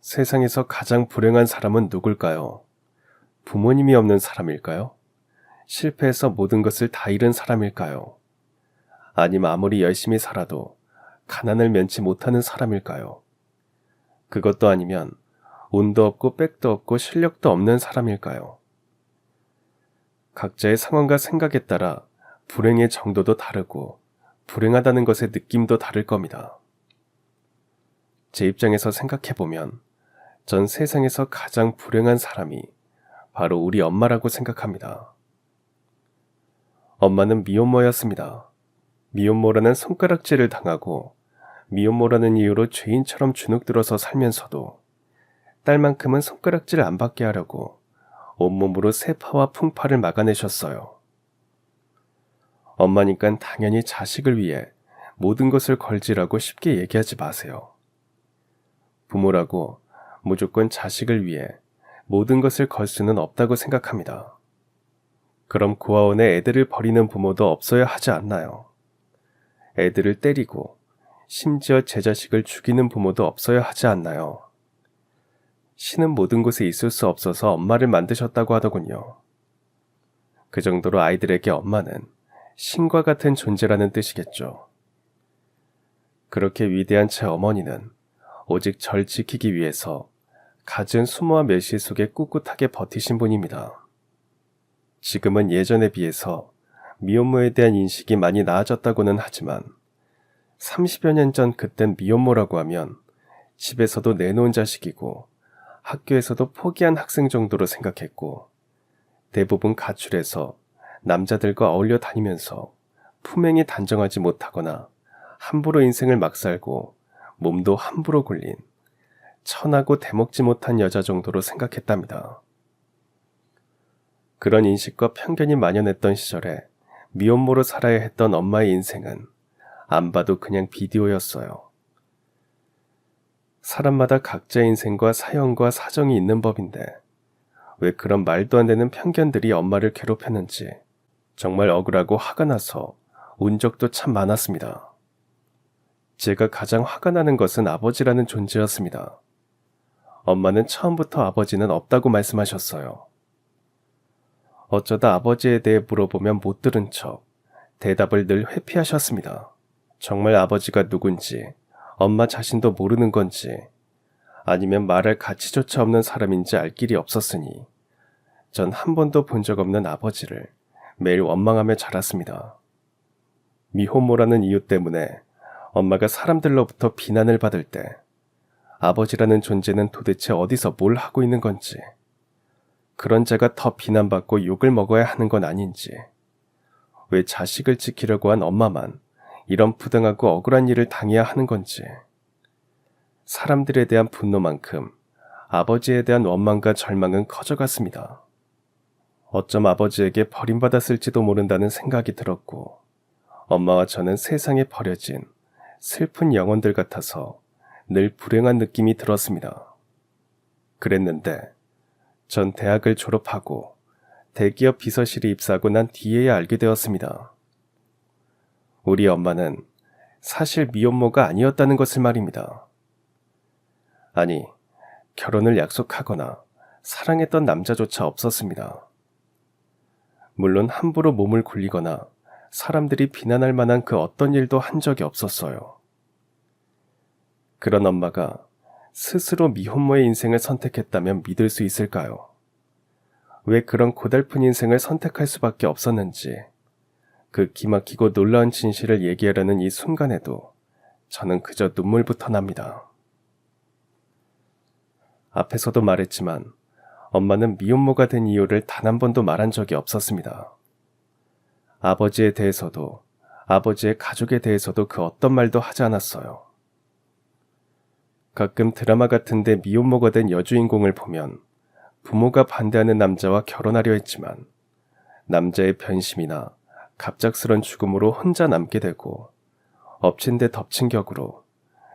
세상에서 가장 불행한 사람은 누굴까요? 부모님이 없는 사람일까요? 실패해서 모든 것을 다 잃은 사람일까요? 아니면 아무리 열심히 살아도 가난을 면치 못하는 사람일까요? 그것도 아니면 운도 없고 백도 없고 실력도 없는 사람일까요? 각자의 상황과 생각에 따라 불행의 정도도 다르고 불행하다는 것의 느낌도 다를 겁니다. 제 입장에서 생각해보면 전 세상에서 가장 불행한 사람이 바로 우리 엄마라고 생각합니다. 엄마는 미혼모였습니다. 미혼모라는 손가락질을 당하고 미혼모라는 이유로 죄인처럼 주눅들어서 살면서도 딸만큼은 손가락질 안 받게 하려고 온몸으로 세파와 풍파를 막아내셨어요. 엄마니깐 당연히 자식을 위해 모든 것을 걸지라고 쉽게 얘기하지 마세요. 부모라고 무조건 자식을 위해 모든 것을 걸 수는 없다고 생각합니다. 그럼 고아원에 애들을 버리는 부모도 없어야 하지 않나요? 애들을 때리고 심지어 제 자식을 죽이는 부모도 없어야 하지 않나요? 신은 모든 곳에 있을 수 없어서 엄마를 만드셨다고 하더군요. 그 정도로 아이들에게 엄마는 신과 같은 존재라는 뜻이겠죠. 그렇게 위대한 제 어머니는 오직 절 지키기 위해서 갖은 수모와 멸시 속에 꿋꿋하게 버티신 분입니다. 지금은 예전에 비해서 미혼모에 대한 인식이 많이 나아졌다고는 하지만 30여 년 전 그땐 미혼모라고 하면 집에서도 내놓은 자식이고 학교에서도 포기한 학생 정도로 생각했고 대부분 가출해서 남자들과 어울려 다니면서 품행이 단정하지 못하거나 함부로 인생을 막 살고 몸도 함부로 굴린 천하고 대먹지 못한 여자 정도로 생각했답니다. 그런 인식과 편견이 만연했던 시절에 미혼모로 살아야 했던 엄마의 인생은 안 봐도 그냥 비디오였어요. 사람마다 각자의 인생과 사연과 사정이 있는 법인데 왜 그런 말도 안 되는 편견들이 엄마를 괴롭혔는지 정말 억울하고 화가 나서 운 적도 참 많았습니다. 제가 가장 화가 나는 것은 아버지라는 존재였습니다. 엄마는 처음부터 아버지는 없다고 말씀하셨어요. 어쩌다 아버지에 대해 물어보면 못 들은 척 대답을 늘 회피하셨습니다. 정말 아버지가 누군지 엄마 자신도 모르는 건지 아니면 말할 가치조차 없는 사람인지 알 길이 없었으니 전 한 번도 본 적 없는 아버지를 매일 원망하며 자랐습니다. 미혼모라는 이유 때문에 엄마가 사람들로부터 비난을 받을 때 아버지라는 존재는 도대체 어디서 뭘 하고 있는 건지, 그런 자가 더 비난받고 욕을 먹어야 하는 건 아닌지, 왜 자식을 지키려고 한 엄마만 이런 부당하고 억울한 일을 당해야 하는 건지, 사람들에 대한 분노만큼 아버지에 대한 원망과 절망은 커져갔습니다. 어쩜 아버지에게 버림받았을지도 모른다는 생각이 들었고, 엄마와 저는 세상에 버려진 슬픈 영혼들 같아서 늘 불행한 느낌이 들었습니다. 그랬는데 전 대학을 졸업하고 대기업 비서실에 입사하고 난 뒤에야 알게 되었습니다. 우리 엄마는 사실 미혼모가 아니었다는 것을 말입니다. 아니, 결혼을 약속하거나 사랑했던 남자조차 없었습니다. 물론 함부로 몸을 굴리거나 사람들이 비난할 만한 그 어떤 일도 한 적이 없었어요. 그런 엄마가 스스로 미혼모의 인생을 선택했다면 믿을 수 있을까요? 왜 그런 고달픈 인생을 선택할 수밖에 없었는지, 그 기막히고 놀라운 진실을 얘기하려는 이 순간에도 저는 그저 눈물부터 납니다. 앞에서도 말했지만 엄마는 미혼모가 된 이유를 단 한 번도 말한 적이 없었습니다. 아버지에 대해서도 아버지의 가족에 대해서도 그 어떤 말도 하지 않았어요. 가끔 드라마 같은데 미혼모가 된 여주인공을 보면 부모가 반대하는 남자와 결혼하려 했지만 남자의 변심이나 갑작스런 죽음으로 혼자 남게 되고 엎친 데 덮친 격으로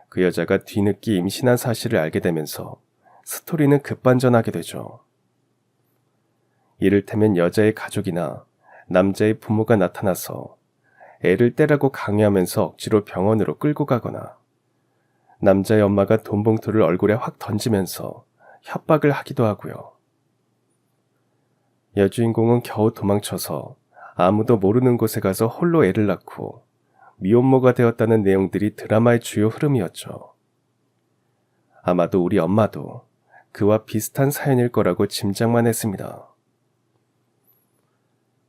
그 여자가 뒤늦게 임신한 사실을 알게 되면서 스토리는 급반전하게 되죠. 이를테면 여자의 가족이나 남자의 부모가 나타나서 애를 떼라고 강요하면서 억지로 병원으로 끌고 가거나 남자의 엄마가 돈 봉투를 얼굴에 확 던지면서 협박을 하기도 하고요. 여주인공은 겨우 도망쳐서 아무도 모르는 곳에 가서 홀로 애를 낳고 미혼모가 되었다는 내용들이 드라마의 주요 흐름이었죠. 아마도 우리 엄마도 그와 비슷한 사연일 거라고 짐작만 했습니다.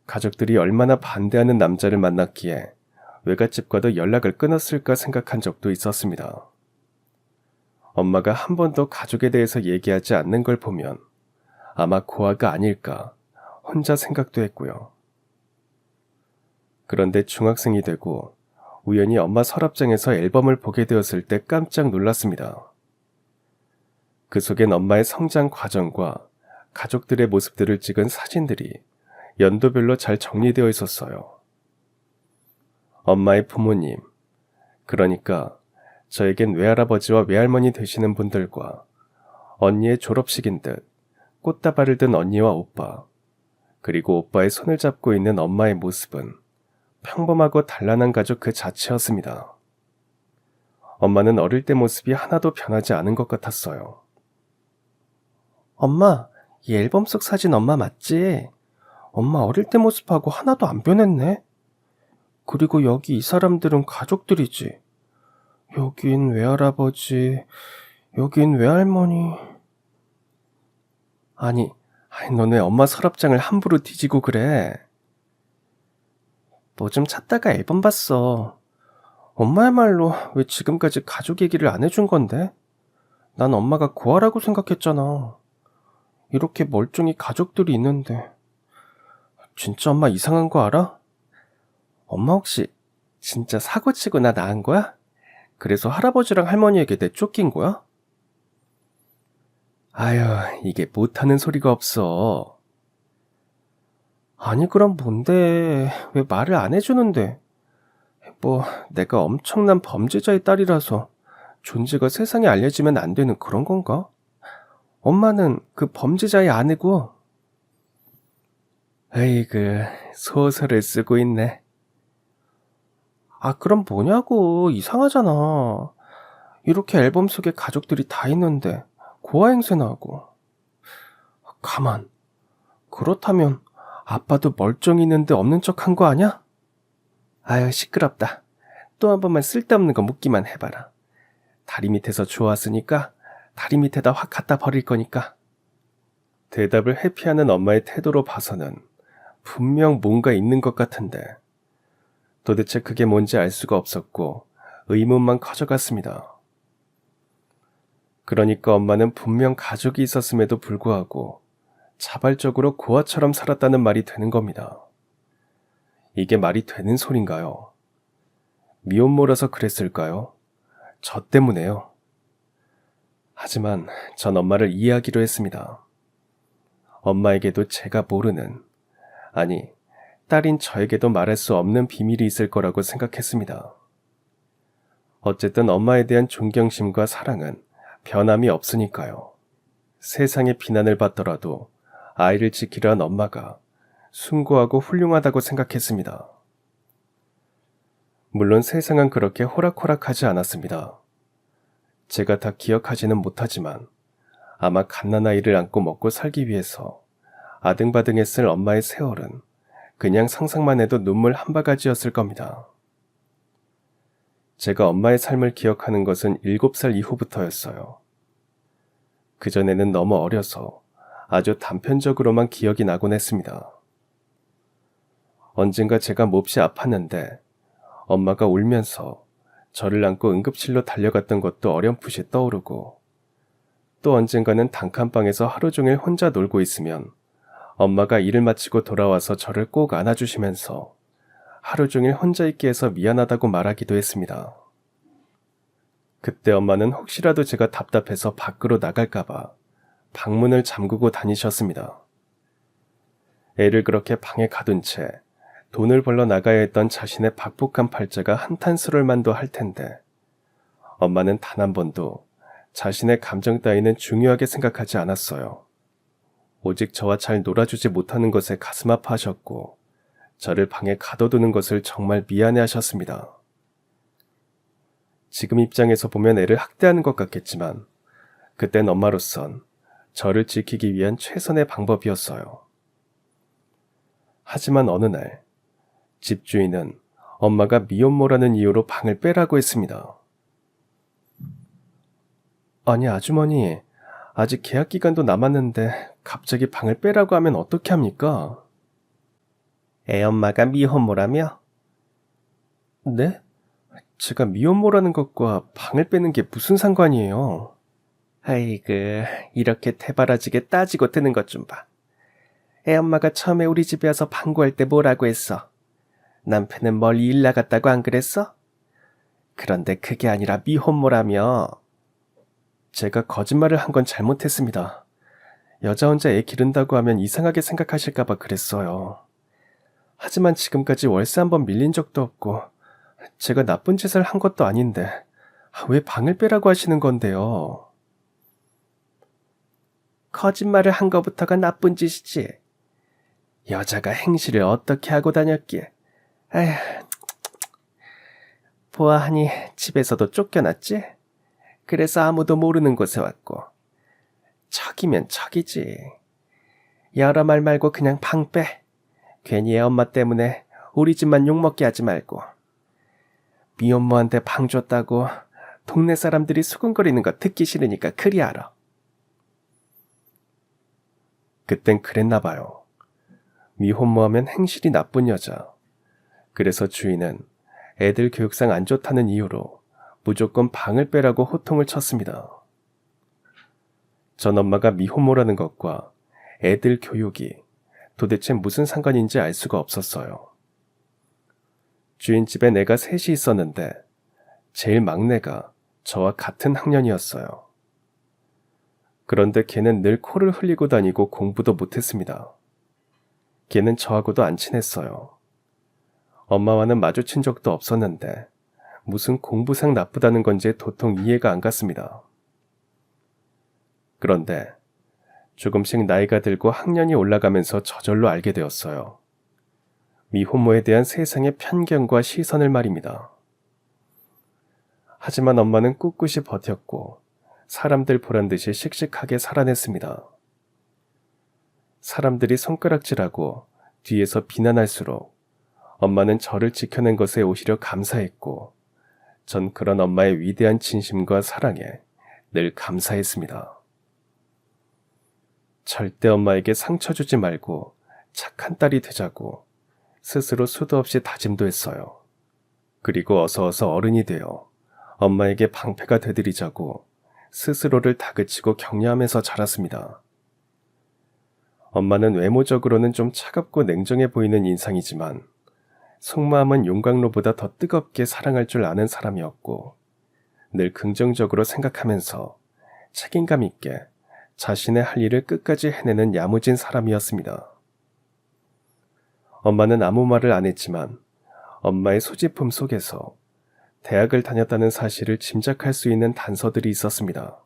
가족들이 얼마나 반대하는 남자를 만났기에 외갓집과도 연락을 끊었을까 생각한 적도 있었습니다. 엄마가 한 번도 가족에 대해서 얘기하지 않는 걸 보면 아마 고아가 아닐까 혼자 생각도 했고요. 그런데 중학생이 되고 우연히 엄마 서랍장에서 앨범을 보게 되었을 때 깜짝 놀랐습니다. 그 속엔 엄마의 성장 과정과 가족들의 모습들을 찍은 사진들이 연도별로 잘 정리되어 있었어요. 엄마의 부모님, 그러니까 저에겐 외할아버지와 외할머니 되시는 분들과 언니의 졸업식인 듯 꽃다발을 든 언니와 오빠, 그리고 오빠의 손을 잡고 있는 엄마의 모습은 평범하고 단란한 가족 그 자체였습니다. 엄마는 어릴 때 모습이 하나도 변하지 않은 것 같았어요. 엄마, 이 앨범 속 사진 엄마 맞지? 엄마 어릴 때 모습하고 하나도 안 변했네? 그리고 여기 이 사람들은 가족들이지. 여긴 외할아버지, 여긴 외할머니. 아니, 넌 왜 엄마 서랍장을 함부로 뒤지고 그래? 뭐 좀 찾다가 앨범 봤어. 엄마야말로 왜 지금까지 가족 얘기를 안 해준 건데? 난 엄마가 고아라고 생각했잖아. 이렇게 멀쩡히 가족들이 있는데. 진짜 엄마 이상한 거 알아? 엄마 혹시 진짜 사고치고 나 낳은 거야? 그래서 할아버지랑 할머니에게 내쫓긴 거야? 아휴, 이게 못하는 소리가 없어. 아니 그럼 뭔데? 왜 말을 안 해주는데? 뭐 내가 엄청난 범죄자의 딸이라서 존재가 세상에 알려지면 안 되는 그런 건가? 엄마는 그 범죄자의 아내고. 에이그, 소설을 쓰고 있네. 아 그럼 뭐냐고, 이상하잖아. 이렇게 앨범 속에 가족들이 다 있는데 고아 행세나 하고. 가만, 그렇다면 아빠도 멀쩡히 있는데 없는 척 한 거 아냐? 아유 시끄럽다. 또 한 번만 쓸데없는 거 묻기만 해봐라. 다리 밑에서 주워왔으니까 다리 밑에다 확 갖다 버릴 거니까. 대답을 회피하는 엄마의 태도로 봐서는 분명 뭔가 있는 것 같은데 도대체 그게 뭔지 알 수가 없었고 의문만 커져갔습니다. 그러니까 엄마는 분명 가족이 있었음에도 불구하고 자발적으로 고아처럼 살았다는 말이 되는 겁니다. 이게 말이 되는 소린가요? 미혼모라서 그랬을까요? 저 때문에요. 하지만 전 엄마를 이해하기로 했습니다. 엄마에게도 제가 모르는, 아니, 딸인 저에게도 말할 수 없는 비밀이 있을 거라고 생각했습니다. 어쨌든 엄마에 대한 존경심과 사랑은 변함이 없으니까요. 세상의 비난을 받더라도 아이를 지키려 한 엄마가 숭고하고 훌륭하다고 생각했습니다. 물론 세상은 그렇게 호락호락하지 않았습니다. 제가 다 기억하지는 못하지만 아마 갓난아이를 안고 먹고 살기 위해서 아등바등했을 엄마의 세월은 그냥 상상만 해도 눈물 한 바가지였을 겁니다. 제가 엄마의 삶을 기억하는 것은 7살 이후부터였어요. 그전에는 너무 어려서 아주 단편적으로만 기억이 나곤 했습니다. 언젠가 제가 몹시 아팠는데 엄마가 울면서 저를 안고 응급실로 달려갔던 것도 어렴풋이 떠오르고, 또 언젠가는 단칸방에서 하루 종일 혼자 놀고 있으면 엄마가 일을 마치고 돌아와서 저를 꼭 안아주시면서 하루 종일 혼자 있게 해서 미안하다고 말하기도 했습니다. 그때 엄마는 혹시라도 제가 답답해서 밖으로 나갈까봐 방문을 잠그고 다니셨습니다. 애를 그렇게 방에 가둔 채 돈을 벌러 나가야 했던 자신의 박복한 팔자가 한탄스러울만도 할 텐데 엄마는 단 한 번도 자신의 감정 따위는 중요하게 생각하지 않았어요. 오직 저와 잘 놀아주지 못하는 것에 가슴 아파하셨고 저를 방에 가둬두는 것을 정말 미안해하셨습니다. 지금 입장에서 보면 애를 학대하는 것 같겠지만 그땐 엄마로선 저를 지키기 위한 최선의 방법이었어요. 하지만 어느 날 집주인은 엄마가 미혼모라는 이유로 방을 빼라고 했습니다. 아니 아주머니, 아직 계약 기간도 남았는데 갑자기 방을 빼라고 하면 어떻게 합니까? 애엄마가 미혼모라며? 네? 제가 미혼모라는 것과 방을 빼는 게 무슨 상관이에요? 아이고, 이렇게 대바라지게 따지고 드는 것 좀 봐. 애엄마가 처음에 우리 집에 와서 방구할 때 뭐라고 했어? 남편은 멀리 일 나갔다고 안 그랬어? 그런데 그게 아니라 미혼모라며. 제가 거짓말을 한 건 잘못했습니다. 여자 혼자 애 기른다고 하면 이상하게 생각하실까봐 그랬어요. 하지만 지금까지 월세 한 번 밀린 적도 없고 제가 나쁜 짓을 한 것도 아닌데 왜 방을 빼라고 하시는 건데요? 거짓말을 한 거부터가 나쁜 짓이지. 여자가 행실을 어떻게 하고 다녔기에. 아휴, 보아하니 집에서도 쫓겨났지? 그래서 아무도 모르는 곳에 왔고. 척이면 척이지. 여러 말 말고 그냥 방 빼. 괜히 애 엄마 때문에 우리 집만 욕먹게 하지 말고. 미혼모한테 방 줬다고 동네 사람들이 수근거리는 거 듣기 싫으니까 그리 알아. 그땐 그랬나 봐요. 미혼모하면 행실이 나쁜 여자. 그래서 주인은 애들 교육상 안 좋다는 이유로 무조건 방을 빼라고 호통을 쳤습니다. 전 엄마가 미혼모라는 것과 애들 교육이 도대체 무슨 상관인지 알 수가 없었어요. 주인 집에 내가 셋이 있었는데 제일 막내가 저와 같은 학년이었어요. 그런데 걔는 늘 코를 흘리고 다니고 공부도 못했습니다. 걔는 저하고도 안 친했어요. 엄마와는 마주친 적도 없었는데 무슨 공부상 나쁘다는 건지 도통 이해가 안 갔습니다. 그런데 조금씩 나이가 들고 학년이 올라가면서 저절로 알게 되었어요. 미혼모에 대한 세상의 편견과 시선을 말입니다. 하지만 엄마는 꿋꿋이 버텼고 사람들 보란 듯이 씩씩하게 살아냈습니다. 사람들이 손가락질하고 뒤에서 비난할수록 엄마는 저를 지켜낸 것에 오히려 감사했고 전 그런 엄마의 위대한 진심과 사랑에 늘 감사했습니다. 절대 엄마에게 상처 주지 말고 착한 딸이 되자고 스스로 수도 없이 다짐도 했어요. 그리고 어서 어른이 되어 엄마에게 방패가 되드리자고 스스로를 다그치고 격려하면서 자랐습니다. 엄마는 외모적으로는 좀 차갑고 냉정해 보이는 인상이지만 속마음은 용광로보다 더 뜨겁게 사랑할 줄 아는 사람이었고 늘 긍정적으로 생각하면서 책임감 있게 자신의 할 일을 끝까지 해내는 야무진 사람이었습니다. 엄마는 아무 말을 안 했지만 엄마의 소지품 속에서 대학을 다녔다는 사실을 짐작할 수 있는 단서들이 있었습니다.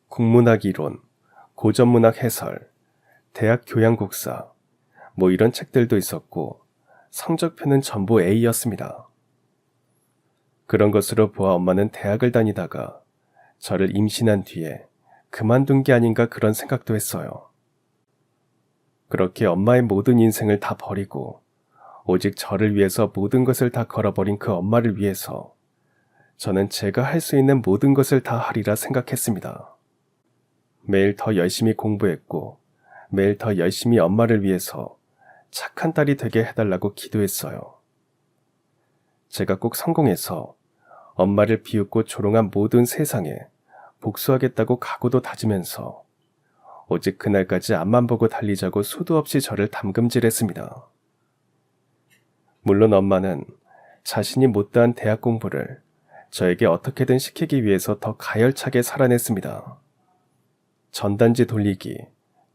국문학 이론, 고전문학 해설, 대학 교양국사, 뭐 이런 책들도 있었고 성적표는 전부 A였습니다. 그런 것으로 보아 엄마는 대학을 다니다가 저를 임신한 뒤에 그만둔 게 아닌가 그런 생각도 했어요. 그렇게 엄마의 모든 인생을 다 버리고 오직 저를 위해서 모든 것을 다 걸어버린 그 엄마를 위해서 저는 제가 할 수 있는 모든 것을 다 하리라 생각했습니다. 매일 더 열심히 공부했고 매일 더 열심히 엄마를 위해서 착한 딸이 되게 해달라고 기도했어요. 제가 꼭 성공해서 엄마를 비웃고 조롱한 모든 세상에 복수하겠다고 각오도 다지면서 오직 그날까지 앞만 보고 달리자고 수도 없이 저를 담금질했습니다. 물론 엄마는 자신이 못다한 대학 공부를 저에게 어떻게든 시키기 위해서 더 가열차게 살아냈습니다. 전단지 돌리기,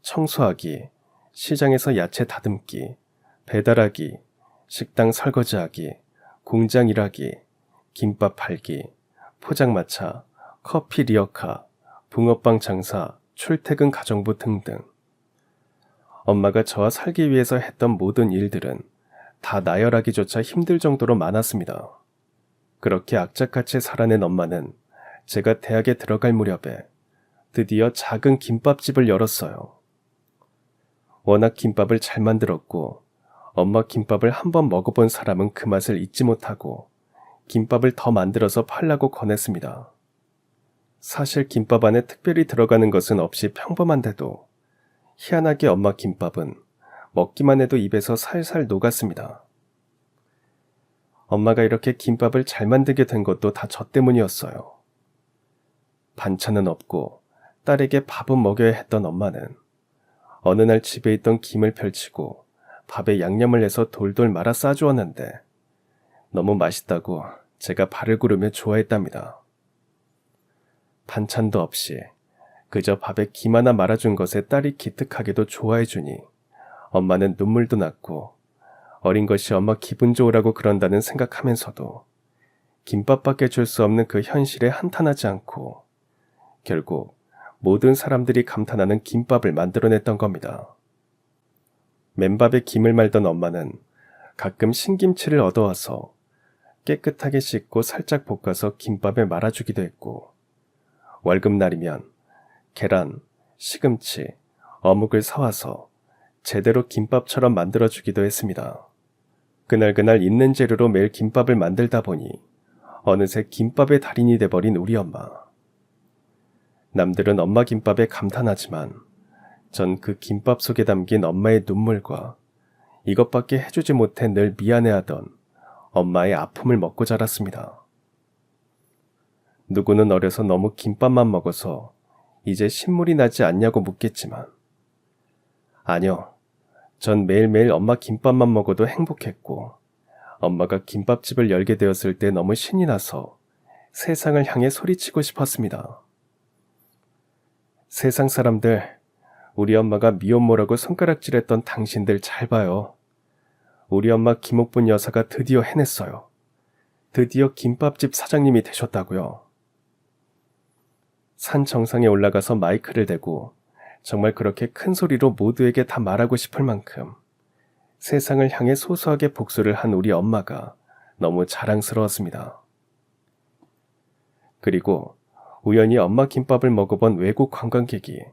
청소하기, 시장에서 야채 다듬기, 배달하기, 식당 설거지하기, 공장 일하기, 김밥 팔기, 포장마차, 커피 리어카, 붕어빵 장사, 출퇴근 가정부 등등. 엄마가 저와 살기 위해서 했던 모든 일들은 다 나열하기조차 힘들 정도로 많았습니다. 그렇게 악착같이 살아낸 엄마는 제가 대학에 들어갈 무렵에 드디어 작은 김밥집을 열었어요. 워낙 김밥을 잘 만들었고 엄마 김밥을 한번 먹어본 사람은 그 맛을 잊지 못하고 김밥을 더 만들어서 팔라고 권했습니다. 사실 김밥 안에 특별히 들어가는 것은 없이 평범한데도 희한하게 엄마 김밥은 먹기만 해도 입에서 살살 녹았습니다. 엄마가 이렇게 김밥을 잘 만들게 된 것도 다 저 때문이었어요. 반찬은 없고 딸에게 밥은 먹여야 했던 엄마는 어느 날 집에 있던 김을 펼치고 밥에 양념을 해서 돌돌 말아 싸주었는데 너무 맛있다고 제가 발을 구르며 좋아했답니다. 반찬도 없이 그저 밥에 김 하나 말아준 것에 딸이 기특하게도 좋아해주니 엄마는 눈물도 났고 어린 것이 엄마 기분 좋으라고 그런다는 생각하면서도 김밥밖에 줄 수 없는 그 현실에 한탄하지 않고 결국 모든 사람들이 감탄하는 김밥을 만들어냈던 겁니다. 맨밥에 김을 말던 엄마는 가끔 신김치를 얻어와서 깨끗하게 씻고 살짝 볶아서 김밥에 말아주기도 했고 월급날이면 계란, 시금치, 어묵을 사와서 제대로 김밥처럼 만들어주기도 했습니다. 그날그날 있는 재료로 매일 김밥을 만들다 보니 어느새 김밥의 달인이 돼버린 우리 엄마. 남들은 엄마 김밥에 감탄하지만 전 그 김밥 속에 담긴 엄마의 눈물과 이것밖에 해주지 못해 늘 미안해하던 엄마의 아픔을 먹고 자랐습니다. 누구는 어려서 너무 김밥만 먹어서 이제 신물이 나지 않냐고 묻겠지만 아니요. 전 매일매일 엄마 김밥만 먹어도 행복했고 엄마가 김밥집을 열게 되었을 때 너무 신이 나서 세상을 향해 소리치고 싶었습니다. 세상 사람들, 우리 엄마가 미혼모라고 손가락질했던 당신들 잘 봐요. 우리 엄마 김옥분 여사가 드디어 해냈어요. 드디어 김밥집 사장님이 되셨다고요. 산 정상에 올라가서 마이크를 대고 정말 그렇게 큰 소리로 모두에게 다 말하고 싶을 만큼 세상을 향해 소소하게 복수를 한 우리 엄마가 너무 자랑스러웠습니다. 그리고 우연히 엄마 김밥을 먹어본 외국 관광객이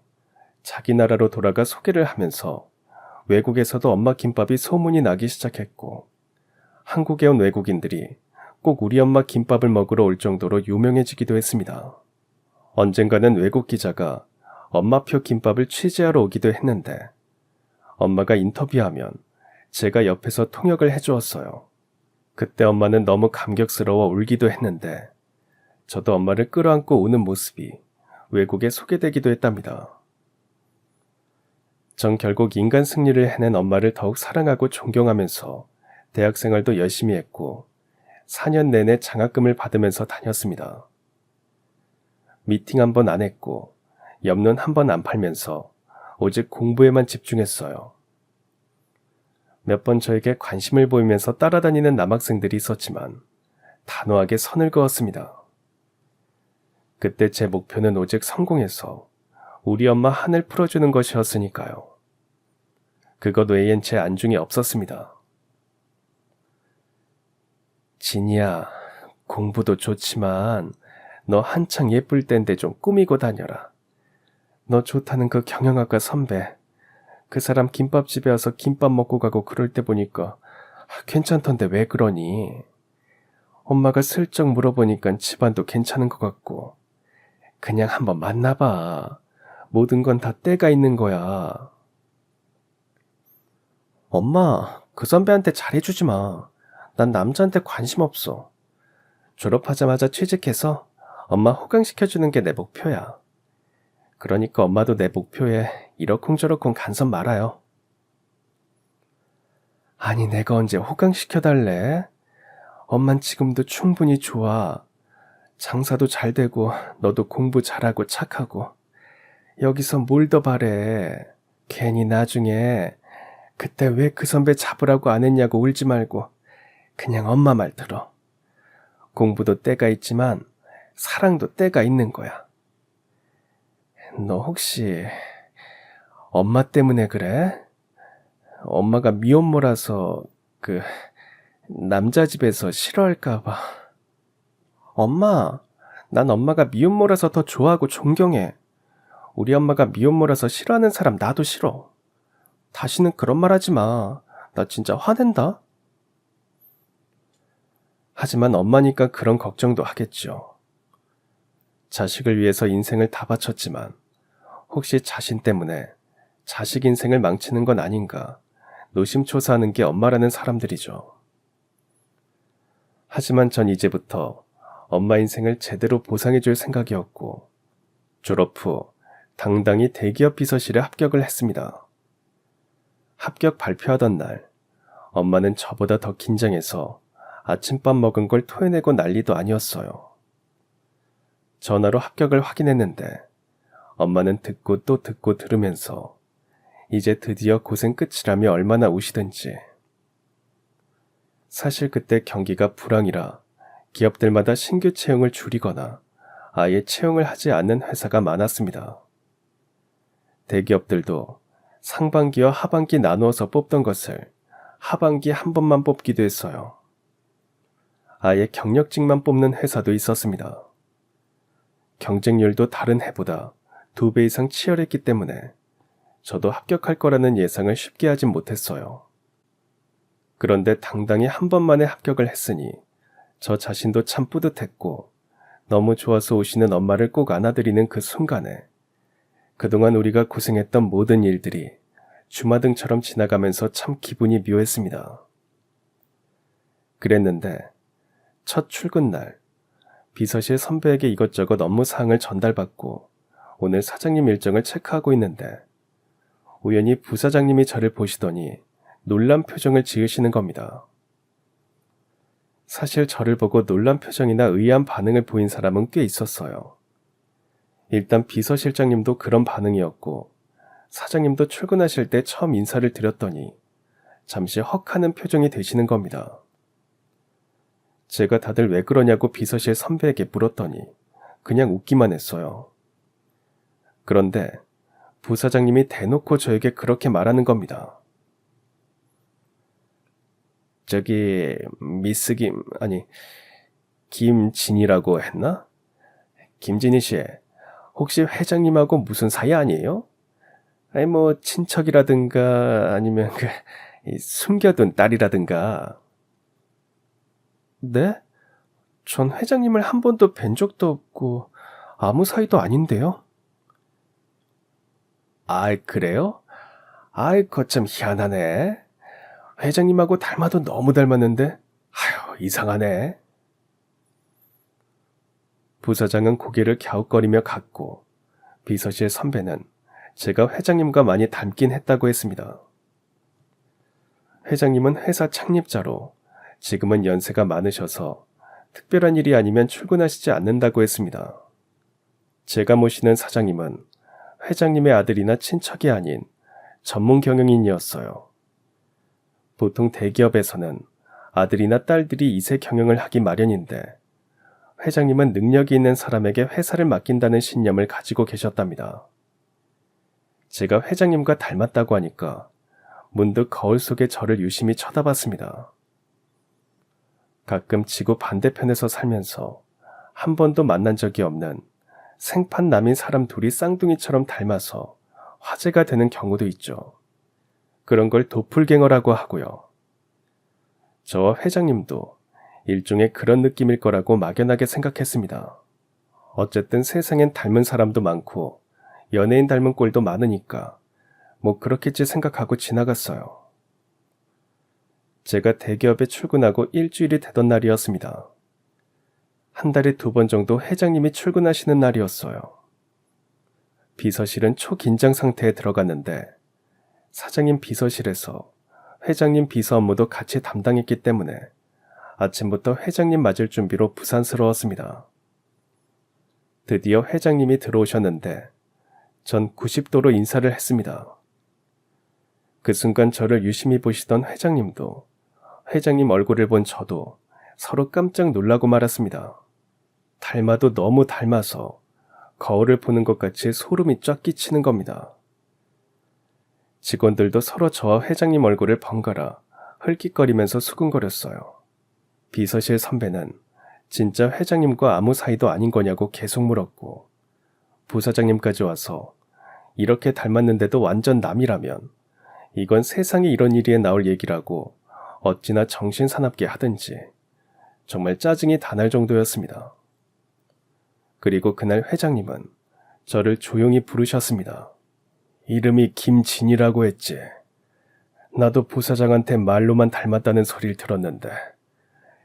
자기 나라로 돌아가 소개를 하면서 외국에서도 엄마 김밥이 소문이 나기 시작했고 한국에 온 외국인들이 꼭 우리 엄마 김밥을 먹으러 올 정도로 유명해지기도 했습니다. 언젠가는 외국 기자가 엄마표 김밥을 취재하러 오기도 했는데 엄마가 인터뷰하면 제가 옆에서 통역을 해주었어요. 그때 엄마는 너무 감격스러워 울기도 했는데 저도 엄마를 끌어안고 우는 모습이 외국에 소개되기도 했답니다. 전 결국 인간 승리를 해낸 엄마를 더욱 사랑하고 존경하면서 대학생활도 열심히 했고 4년 내내 장학금을 받으면서 다녔습니다. 미팅 한 번 안 했고 엽론 한 번 안 팔면서 오직 공부에만 집중했어요. 몇 번 저에게 관심을 보이면서 따라다니는 남학생들이 있었지만 단호하게 선을 그었습니다. 그때 제 목표는 오직 성공해서 우리 엄마 한을 풀어주는 것이었으니까요. 그것 외엔 제 안중에 없었습니다. 진이야, 공부도 좋지만 너 한창 예쁠 땐데 좀 꾸미고 다녀라. 너 좋다는 그 경영학과 선배, 그 사람 김밥집에 와서 김밥 먹고 가고 그럴 때 보니까 괜찮던데 왜 그러니? 엄마가 슬쩍 물어보니까 집안도 괜찮은 것 같고 그냥 한번 만나봐. 모든 건 다 때가 있는 거야. 엄마, 그 선배한테 잘해주지 마. 난 남자한테 관심 없어. 졸업하자마자 취직해서 엄마 호강시켜주는 게 내 목표야. 그러니까 엄마도 내 목표에 이러쿵저러쿵 간섭 말아요. 아니, 내가 언제 호강시켜달래? 엄만 지금도 충분히 좋아. 장사도 잘 되고 너도 공부 잘하고 착하고 여기서 뭘 더 바래. 괜히 나중에 그때 왜 그 선배 잡으라고 안 했냐고 울지 말고 그냥 엄마 말 들어. 공부도 때가 있지만 사랑도 때가 있는 거야. 너 혹시 엄마 때문에 그래? 엄마가 미혼모라서 남자 집에서 싫어할까 봐. 엄마, 난 엄마가 미혼모라서 더 좋아하고 존경해. 우리 엄마가 미혼모라서 싫어하는 사람 나도 싫어. 다시는 그런 말 하지 마. 나 진짜 화낸다. 하지만 엄마니까 그런 걱정도 하겠죠. 자식을 위해서 인생을 다 바쳤지만 혹시 자신 때문에 자식 인생을 망치는 건 아닌가 노심초사하는 게 엄마라는 사람들이죠. 하지만 전 이제부터 엄마 인생을 제대로 보상해줄 생각이었고 졸업 후 당당히 대기업 비서실에 합격을 했습니다. 합격 발표하던 날 엄마는 저보다 더 긴장해서 아침밥 먹은 걸 토해내고 난리도 아니었어요. 전화로 합격을 확인했는데 엄마는 듣고 또 듣고 들으면서 이제 드디어 고생 끝이라며 얼마나 우시든지. 사실 그때 경기가 불황이라 기업들마다 신규 채용을 줄이거나 아예 채용을 하지 않는 회사가 많았습니다. 대기업들도 상반기와 하반기 나누어서 뽑던 것을 하반기 한 번만 뽑기도 했어요. 아예 경력직만 뽑는 회사도 있었습니다. 경쟁률도 다른 해보다 2배 이상 치열했기 때문에 저도 합격할 거라는 예상을 쉽게 하진 못했어요. 그런데 당당히 한 번만에 합격을 했으니 저 자신도 참 뿌듯했고 너무 좋아서 오시는 엄마를 꼭 안아드리는 그 순간에 그동안 우리가 고생했던 모든 일들이 주마등처럼 지나가면서 참 기분이 묘했습니다. 그랬는데 첫 출근 날 비서실 선배에게 이것저것 업무 사항을 전달받고 오늘 사장님 일정을 체크하고 있는데 우연히 부사장님이 저를 보시더니 놀란 표정을 지으시는 겁니다. 사실 저를 보고 놀란 표정이나 의아한 반응을 보인 사람은 꽤 있었어요. 일단 비서실장님도 그런 반응이었고 사장님도 출근하실 때 처음 인사를 드렸더니 잠시 헉하는 표정이 되시는 겁니다. 제가 다들 왜 그러냐고 비서실 선배에게 물었더니 그냥 웃기만 했어요. 그런데 부사장님이 대놓고 저에게 그렇게 말하는 겁니다. 저기 미스 김진이라고 했나? 김진희 씨, 혹시 회장님하고 무슨 사이 아니에요? 아니 뭐 친척이라든가 아니면 숨겨둔 딸이라든가. 네? 전 회장님을 한 번도 뵌 적도 없고 아무 사이도 아닌데요? 그래요? 거참 희한하네. 회장님하고 닮아도 너무 닮았는데 아휴 이상하네. 부사장은 고개를 갸웃거리며 갔고 비서실 선배는 제가 회장님과 많이 닮긴 했다고 했습니다. 회장님은 회사 창립자로 지금은 연세가 많으셔서 특별한 일이 아니면 출근하시지 않는다고 했습니다. 제가 모시는 사장님은 회장님의 아들이나 친척이 아닌 전문 경영인이었어요. 보통 대기업에서는 아들이나 딸들이 이세 경영을 하기 마련인데 회장님은 능력이 있는 사람에게 회사를 맡긴다는 신념을 가지고 계셨답니다. 제가 회장님과 닮았다고 하니까 문득 거울 속에 저를 유심히 쳐다봤습니다. 가끔 지구 반대편에서 살면서 한 번도 만난 적이 없는 생판 남인 사람 둘이 쌍둥이처럼 닮아서 화제가 되는 경우도 있죠. 그런 걸 도플갱어라고 하고요. 저와 회장님도 일종의 그런 느낌일 거라고 막연하게 생각했습니다. 어쨌든 세상엔 닮은 사람도 많고 연예인 닮은 꼴도 많으니까 뭐 그렇겠지 생각하고 지나갔어요. 제가 대기업에 출근하고 일주일이 되던 날이었습니다. 한 달에 2번 정도 회장님이 출근하시는 날이었어요. 비서실은 초긴장 상태에 들어갔는데 사장님 비서실에서 회장님 비서 업무도 같이 담당했기 때문에 아침부터 회장님 맞을 준비로 부산스러웠습니다. 드디어 회장님이 들어오셨는데 전 90도로 인사를 했습니다. 그 순간 저를 유심히 보시던 회장님도 회장님 얼굴을 본 저도 서로 깜짝 놀라고 말았습니다. 닮아도 너무 닮아서 거울을 보는 것 같이 소름이 쫙 끼치는 겁니다. 직원들도 서로 저와 회장님 얼굴을 번갈아 헐깃거리면서 수근거렸어요. 비서실 선배는 진짜 회장님과 아무 사이도 아닌 거냐고 계속 물었고, 부사장님까지 와서 이렇게 닮았는데도 완전 남이라면 이건 세상에 이런 일이 나올 얘기라고 어찌나 정신사납게 하든지 정말 짜증이 다 날 정도였습니다. 그리고 그날 회장님은 저를 조용히 부르셨습니다. 이름이 김진이라고 했지. 나도 부사장한테 말로만 닮았다는 소리를 들었는데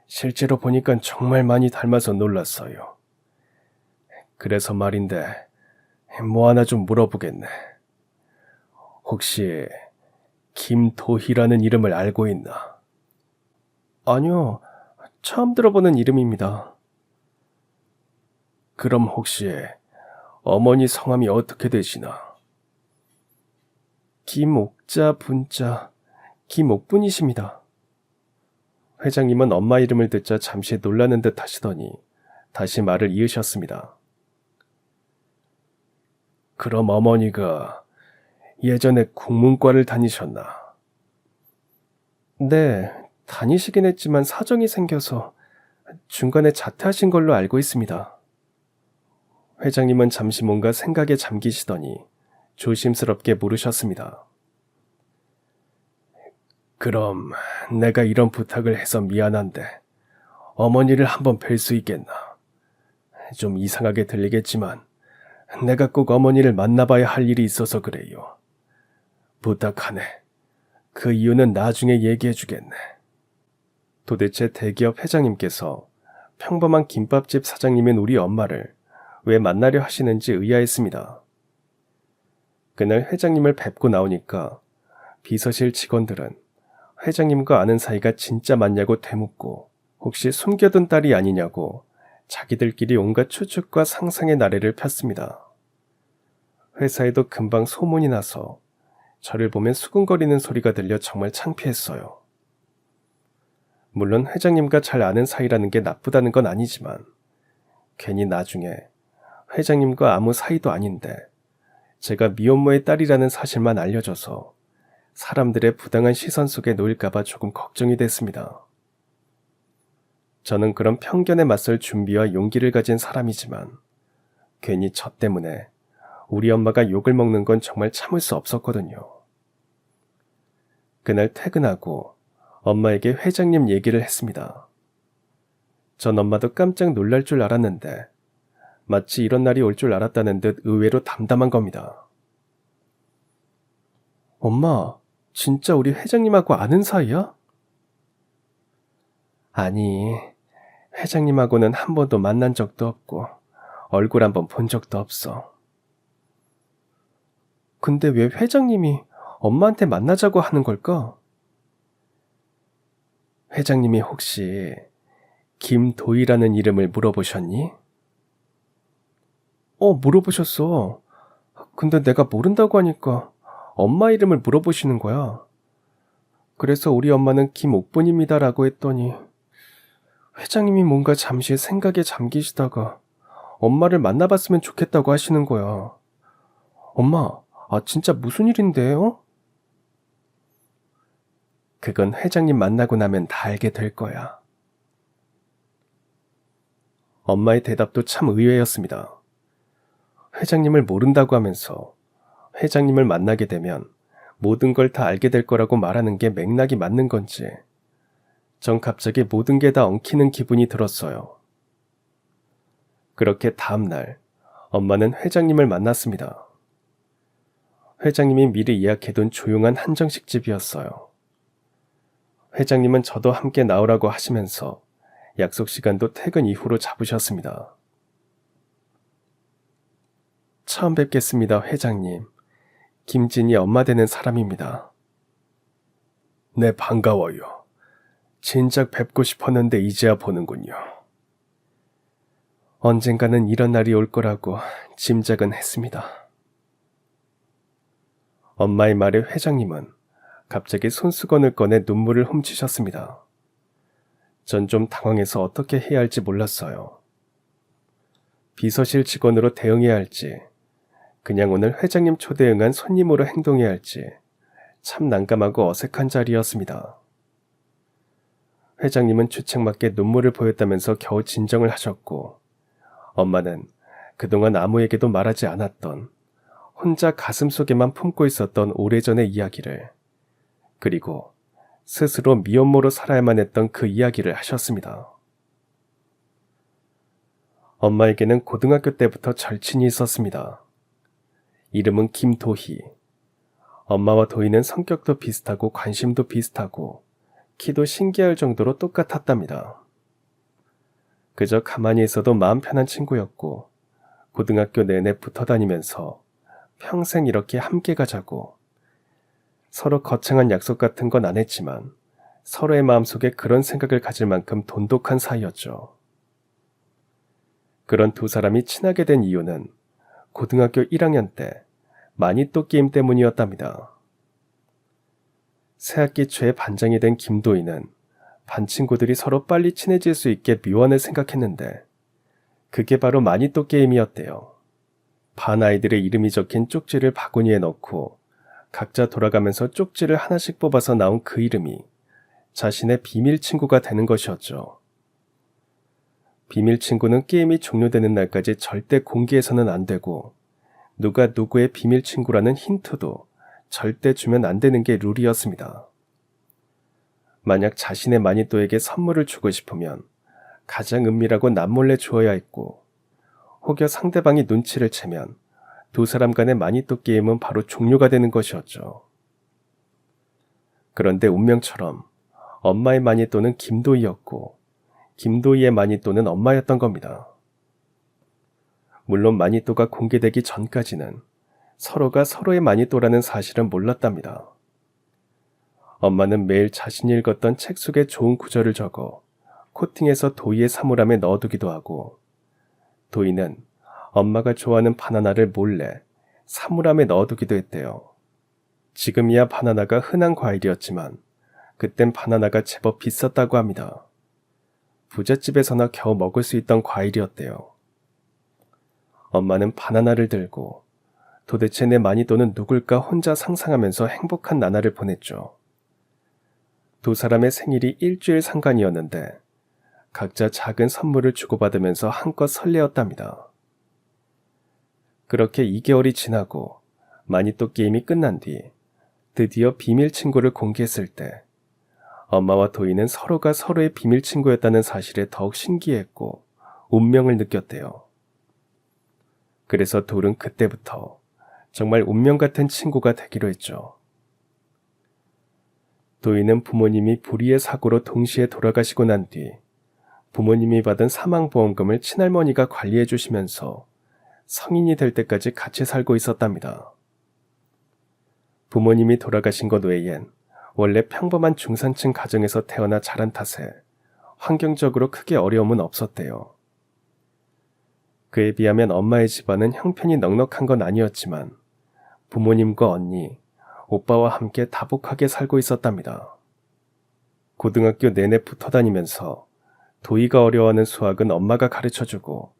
실제로 보니까 정말 많이 닮아서 놀랐어요. 그래서 말인데 뭐 하나 좀 물어보겠네. 혹시 김도희라는 이름을 알고 있나? 아니요, 처음 들어보는 이름입니다. 그럼 혹시 어머니 성함이 어떻게 되시나? 김옥자 분자 김옥분이십니다. 회장님은 엄마 이름을 듣자 잠시 놀라는 듯 하시더니 다시 말을 이으셨습니다. 그럼 어머니가 예전에 국문과를 다니셨나? 네, 다니시긴 했지만 사정이 생겨서 중간에 자퇴하신 걸로 알고 있습니다. 회장님은 잠시 뭔가 생각에 잠기시더니 조심스럽게 물으셨습니다. 그럼 내가 이런 부탁을 해서 미안한데 어머니를 한번 뵐 수 있겠나? 좀 이상하게 들리겠지만 내가 꼭 어머니를 만나봐야 할 일이 있어서 그래요. 부탁하네. 그 이유는 나중에 얘기해 주겠네. 도대체 대기업 회장님께서 평범한 김밥집 사장님인 우리 엄마를 왜 만나려 하시는지 의아했습니다. 그날 회장님을 뵙고 나오니까 비서실 직원들은 회장님과 아는 사이가 진짜 맞냐고 되묻고 혹시 숨겨둔 딸이 아니냐고 자기들끼리 온갖 추측과 상상의 나래를 폈습니다. 회사에도 금방 소문이 나서 저를 보면 수근거리는 소리가 들려 정말 창피했어요. 물론 회장님과 잘 아는 사이라는 게 나쁘다는 건 아니지만 괜히 나중에 회장님과 아무 사이도 아닌데 제가 미혼모의 딸이라는 사실만 알려줘서 사람들의 부당한 시선 속에 놓일까봐 조금 걱정이 됐습니다. 저는 그런 편견에 맞설 준비와 용기를 가진 사람이지만 괜히 저 때문에 우리 엄마가 욕을 먹는 건 정말 참을 수 없었거든요. 그날 퇴근하고 엄마에게 회장님 얘기를 했습니다. 전 엄마도 깜짝 놀랄 줄 알았는데 마치 이런 날이 올 줄 알았다는 듯 의외로 담담한 겁니다. 엄마, 진짜 우리 회장님하고 아는 사이야? 아니, 회장님하고는 한 번도 만난 적도 없고 얼굴 한번 본 적도 없어. 근데 왜 회장님이 엄마한테 만나자고 하는 걸까? 회장님이 혹시 김도희라는 이름을 물어보셨니? 물어보셨어. 근데 내가 모른다고 하니까 엄마 이름을 물어보시는 거야. 그래서 우리 엄마는 김옥분입니다라고 했더니 회장님이 뭔가 잠시 생각에 잠기시다가 엄마를 만나봤으면 좋겠다고 하시는 거야. 엄마, 진짜 무슨 일인데요? 그건 회장님 만나고 나면 다 알게 될 거야. 엄마의 대답도 참 의외였습니다. 회장님을 모른다고 하면서 회장님을 만나게 되면 모든 걸 다 알게 될 거라고 말하는 게 맥락이 맞는 건지 전 갑자기 모든 게 다 엉키는 기분이 들었어요. 그렇게 다음날 엄마는 회장님을 만났습니다. 회장님이 미리 예약해둔 조용한 한정식 집이었어요. 회장님은 저도 함께 나오라고 하시면서 약속 시간도 퇴근 이후로 잡으셨습니다. 처음 뵙겠습니다, 회장님. 김진이 엄마 되는 사람입니다. 네, 반가워요. 진작 뵙고 싶었는데 이제야 보는군요. 언젠가는 이런 날이 올 거라고 짐작은 했습니다. 엄마의 말에 회장님은 갑자기 손수건을 꺼내 눈물을 훔치셨습니다. 전 좀 당황해서 어떻게 해야 할지 몰랐어요. 비서실 직원으로 대응해야 할지, 그냥 오늘 회장님 초대에 응한 손님으로 행동해야 할지 참 난감하고 어색한 자리였습니다. 회장님은 주책맞게 눈물을 보였다면서 겨우 진정을 하셨고, 엄마는 그동안 아무에게도 말하지 않았던, 혼자 가슴속에만 품고 있었던 오래전의 이야기를, 그리고 스스로 미혼모로 살아야만 했던 그 이야기를 하셨습니다. 엄마에게는 고등학교 때부터 절친이 있었습니다. 이름은 김도희. 엄마와 도희는 성격도 비슷하고 관심도 비슷하고 키도 신기할 정도로 똑같았답니다. 그저 가만히 있어도 마음 편한 친구였고 고등학교 내내 붙어 다니면서 평생 이렇게 함께 가자고 서로 거창한 약속 같은 건 안 했지만 서로의 마음속에 그런 생각을 가질 만큼 돈독한 사이였죠. 그런 두 사람이 친하게 된 이유는 고등학교 1학년 때 마니또 게임 때문이었답니다. 새학기 초에 반장이 된 김도희는 반 친구들이 서로 빨리 친해질 수 있게 묘안을 생각했는데 그게 바로 마니또 게임이었대요. 반 아이들의 이름이 적힌 쪽지를 바구니에 넣고 각자 돌아가면서 쪽지를 하나씩 뽑아서 나온 그 이름이 자신의 비밀 친구가 되는 것이었죠. 비밀 친구는 게임이 종료되는 날까지 절대 공개해서는 안 되고 누가 누구의 비밀 친구라는 힌트도 절대 주면 안 되는 게 룰이었습니다. 만약 자신의 마니또에게 선물을 주고 싶으면 가장 은밀하고 남몰래 주어야 했고 혹여 상대방이 눈치를 채면 두 사람 간의 마니또 게임은 바로 종료가 되는 것이었죠. 그런데 운명처럼 엄마의 마니또는 김도희였고 김도희의 마니또는 엄마였던 겁니다. 물론 마니또가 공개되기 전까지는 서로가 서로의 마니또라는 사실은 몰랐답니다. 엄마는 매일 자신이 읽었던 책 속에 좋은 구절을 적어 코팅해서 도희의 사물함에 넣어두기도 하고 도희는 엄마가 좋아하는 바나나를 몰래 사물함에 넣어두기도 했대요. 지금이야 바나나가 흔한 과일이었지만 그땐 바나나가 제법 비쌌다고 합니다. 부잣집에서나 겨우 먹을 수 있던 과일이었대요. 엄마는 바나나를 들고 도대체 내 마니또는 누굴까 혼자 상상하면서 행복한 나날을 보냈죠. 두 사람의 생일이 일주일 상간이었는데 각자 작은 선물을 주고받으면서 한껏 설레었답니다. 그렇게 2개월이 지나고 마니또 게임이 끝난 뒤 드디어 비밀 친구를 공개했을 때 엄마와 도희는 서로가 서로의 비밀 친구였다는 사실에 더욱 신기했고 운명을 느꼈대요. 그래서 둘은 그때부터 정말 운명 같은 친구가 되기로 했죠. 도희는 부모님이 불의의 사고로 동시에 돌아가시고 난 뒤 부모님이 받은 사망보험금을 친할머니가 관리해 주시면서 성인이 될 때까지 같이 살고 있었답니다. 부모님이 돌아가신 것 외엔 원래 평범한 중산층 가정에서 태어나 자란 탓에 환경적으로 크게 어려움은 없었대요. 그에 비하면 엄마의 집안은 형편이 넉넉한 건 아니었지만 부모님과 언니, 오빠와 함께 다복하게 살고 있었답니다. 고등학교 내내 붙어 다니면서 도희가 어려워하는 수학은 엄마가 가르쳐주고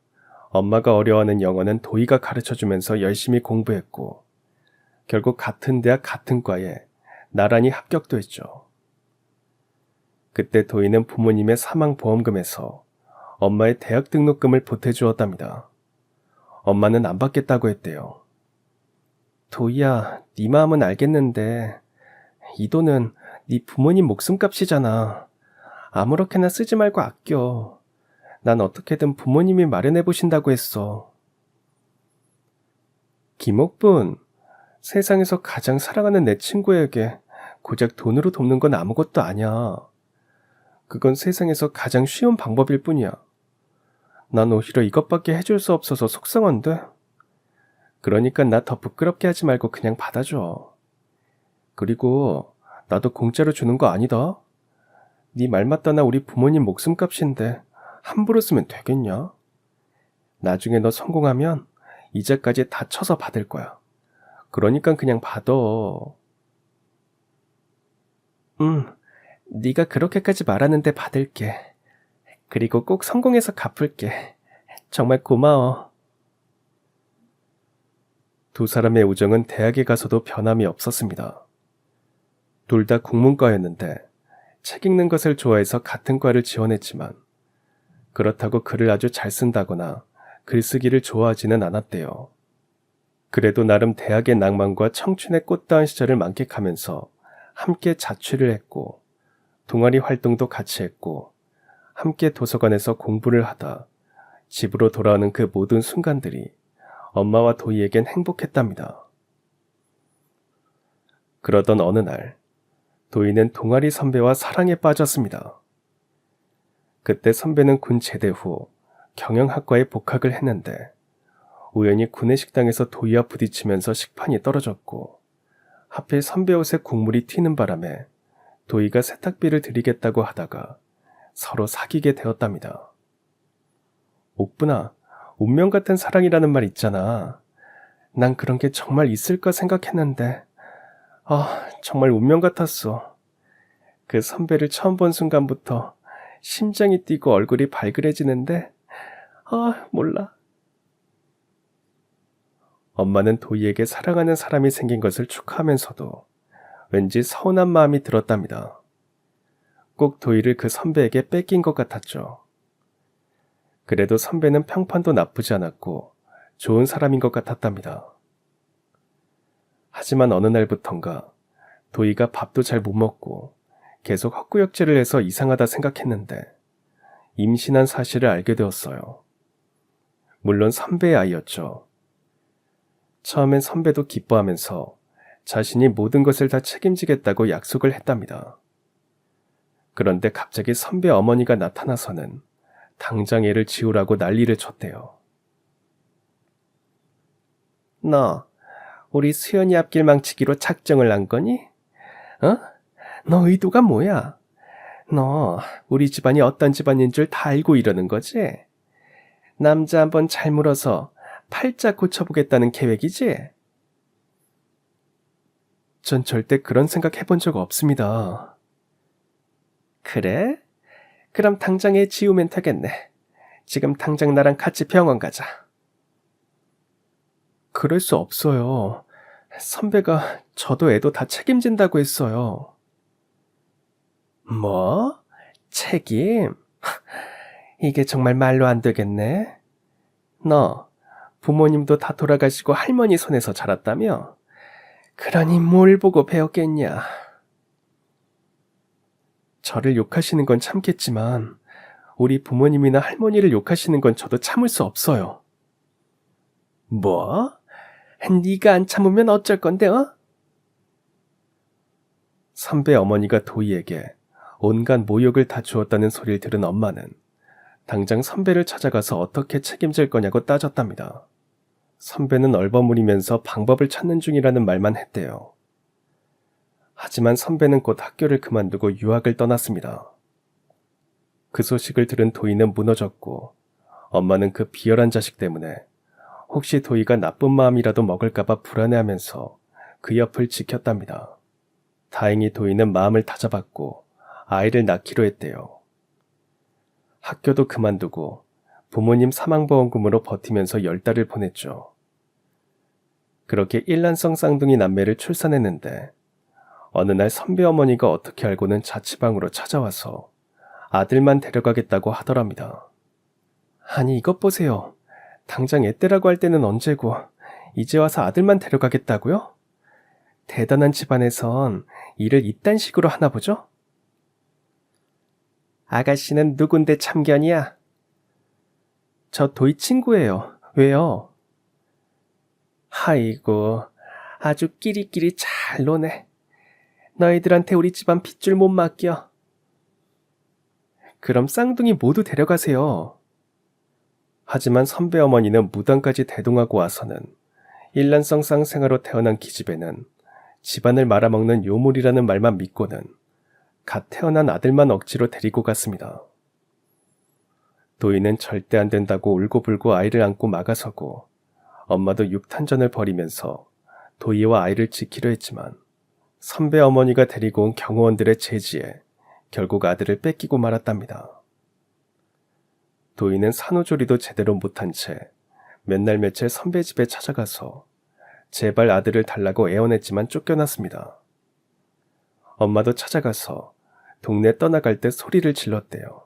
엄마가 어려워하는 영어는 도희가 가르쳐주면서 열심히 공부했고 결국 같은 대학 같은 과에 나란히 합격도 했죠. 그때 도희는 부모님의 사망보험금에서 엄마의 대학 등록금을 보태주었답니다. 엄마는 안 받겠다고 했대요. 도희야, 네 마음은 알겠는데 이 돈은 네 부모님 목숨값이잖아. 아무렇게나 쓰지 말고 아껴. 난 어떻게든 부모님이 마련해 보신다고 했어. 김옥분, 세상에서 가장 사랑하는 내 친구에게 고작 돈으로 돕는 건 아무것도 아니야. 그건 세상에서 가장 쉬운 방법일 뿐이야. 난 오히려 이것밖에 해줄 수 없어서 속상한데? 그러니까 나 더 부끄럽게 하지 말고 그냥 받아줘. 그리고 나도 공짜로 주는 거 아니다. 네 말 맞다나 우리 부모님 목숨값인데 함부로 쓰면 되겠냐? 나중에 너 성공하면 이자까지 다 쳐서 받을 거야. 그러니까 그냥 받아. 네가 그렇게까지 말하는데 받을게. 그리고 꼭 성공해서 갚을게. 정말 고마워. 두 사람의 우정은 대학에 가서도 변함이 없었습니다. 둘 다 국문과였는데 책 읽는 것을 좋아해서 같은 과를 지원했지만 그렇다고 글을 아주 잘 쓴다거나 글쓰기를 좋아하지는 않았대요. 그래도 나름 대학의 낭만과 청춘의 꽃다운 시절을 만끽하면서 함께 자취를 했고 동아리 활동도 같이 했고 함께 도서관에서 공부를 하다 집으로 돌아오는 그 모든 순간들이 엄마와 도희에겐 행복했답니다. 그러던 어느 날 도희는 동아리 선배와 사랑에 빠졌습니다. 그때 선배는 군 제대 후 경영학과에 복학을 했는데 우연히 구내 식당에서 도희와 부딪히면서 식판이 떨어졌고 하필 선배 옷에 국물이 튀는 바람에 도희가 세탁비를 드리겠다고 하다가 서로 사귀게 되었답니다. 옥분아, 운명 같은 사랑이라는 말 있잖아. 난 그런 게 정말 있을까 생각했는데 정말 운명 같았어. 그 선배를 처음 본 순간부터 심장이 뛰고 얼굴이 발그레지는데 몰라. 엄마는 도희에게 사랑하는 사람이 생긴 것을 축하하면서도 왠지 서운한 마음이 들었답니다. 꼭 도희를 그 선배에게 뺏긴 것 같았죠. 그래도 선배는 평판도 나쁘지 않았고 좋은 사람인 것 같았답니다. 하지만 어느 날부턴가 도희가 밥도 잘 못 먹고 계속 헛구역질을 해서 이상하다 생각했는데 임신한 사실을 알게 되었어요. 물론 선배의 아이였죠. 처음엔 선배도 기뻐하면서 자신이 모든 것을 다 책임지겠다고 약속을 했답니다. 그런데 갑자기 선배 어머니가 나타나서는 당장 애를 지우라고 난리를 쳤대요. 너 우리 수연이 앞길 망치기로 작정을 한 거니? 너 의도가 뭐야? 너 우리 집안이 어떤 집안인 줄 다 알고 이러는 거지? 남자 한번 잘 물어서 팔자 고쳐보겠다는 계획이지? 전 절대 그런 생각 해본 적 없습니다. 그래? 그럼 당장 애 지우면 되겠네. 지금 당장 나랑 같이 병원 가자. 그럴 수 없어요. 선배가 저도 애도 다 책임진다고 했어요. 뭐? 책임? 이게 정말 말로 안 되겠네. 너 부모님도 다 돌아가시고 할머니 손에서 자랐다며? 그러니 뭘 보고 배웠겠냐? 저를 욕하시는 건 참겠지만 우리 부모님이나 할머니를 욕하시는 건 저도 참을 수 없어요. 뭐? 네가 안 참으면 어쩔 건데, 선배 어머니가 도희에게 온갖 모욕을 다 주었다는 소리를 들은 엄마는 당장 선배를 찾아가서 어떻게 책임질 거냐고 따졌답니다. 선배는 얼버무리면서 방법을 찾는 중이라는 말만 했대요. 하지만 선배는 곧 학교를 그만두고 유학을 떠났습니다. 그 소식을 들은 도희는 무너졌고 엄마는 그 비열한 자식 때문에 혹시 도희가 나쁜 마음이라도 먹을까봐 불안해하면서 그 옆을 지켰답니다. 다행히 도희는 마음을 다잡았고 아이를 낳기로 했대요. 학교도 그만두고 부모님 사망보험금으로 버티면서 10달을 보냈죠. 그렇게 일란성 쌍둥이 남매를 출산했는데 어느 날 선배 어머니가 어떻게 알고는 자취방으로 찾아와서 아들만 데려가겠다고 하더랍니다. 아니 이것 보세요. 당장 애떼라고 할 때는 언제고 이제 와서 아들만 데려가겠다고요? 대단한 집안에선 일을 이딴 식으로 하나 보죠? 아가씨는 누군데 참견이야? 저 도희 친구예요. 왜요? 아이고, 아주 끼리끼리 잘 노네. 너희들한테 우리 집안 핏줄 못 맡겨. 그럼 쌍둥이 모두 데려가세요. 하지만 선배 어머니는 무당까지 대동하고 와서는 일란성 쌍생아로 태어난 기집애는 집안을 말아먹는 요물이라는 말만 믿고는 갓 태어난 아들만 억지로 데리고 갔습니다. 도희는 절대 안 된다고 울고불고 아이를 안고 막아서고 엄마도 육탄전을 벌이면서 도희와 아이를 지키려 했지만 선배 어머니가 데리고 온 경호원들의 제지에 결국 아들을 뺏기고 말았답니다. 도희는 산후조리도 제대로 못한 채 맨날 며칠 선배 집에 찾아가서 제발 아들을 달라고 애원했지만 쫓겨났습니다. 엄마도 찾아가서 동네 떠나갈 때 소리를 질렀대요.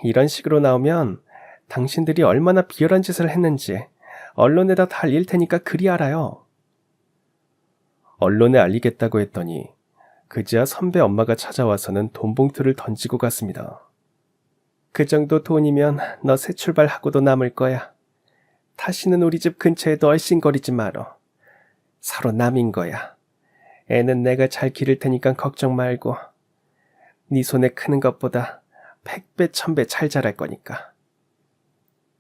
이런 식으로 나오면 당신들이 얼마나 비열한 짓을 했는지 언론에다 다 알릴 테니까 그리 알아요. 언론에 알리겠다고 했더니 그제야 선배 엄마가 찾아와서는 돈 봉투를 던지고 갔습니다. 그 정도 돈이면 너 새 출발하고도 남을 거야. 다시는 우리 집 근처에도 얼씬거리지 말어. 서로 남인 거야. 애는 내가 잘 기를 테니까 걱정 말고. 네 손에 크는 것보다 100배, 1000배 잘 자랄 거니까.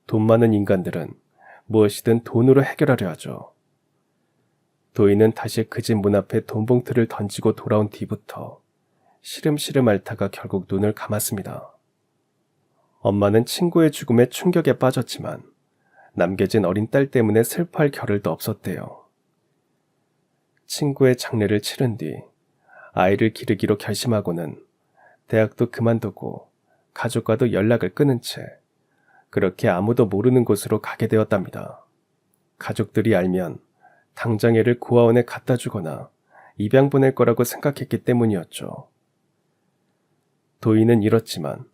돈 많은 인간들은 무엇이든 돈으로 해결하려 하죠. 도희는 다시 그 집 문 앞에 돈 봉투를 던지고 돌아온 뒤부터 시름시름 앓다가 결국 눈을 감았습니다. 엄마는 친구의 죽음에 충격에 빠졌지만 남겨진 어린 딸 때문에 슬퍼할 겨를도 없었대요. 친구의 장례를 치른 뒤 아이를 기르기로 결심하고는 대학도 그만두고 가족과도 연락을 끊은 채 그렇게 아무도 모르는 곳으로 가게 되었답니다. 가족들이 알면 당장 애를 고아원에 갖다 주거나 입양 보낼 거라고 생각했기 때문이었죠. 도희는 잃었지만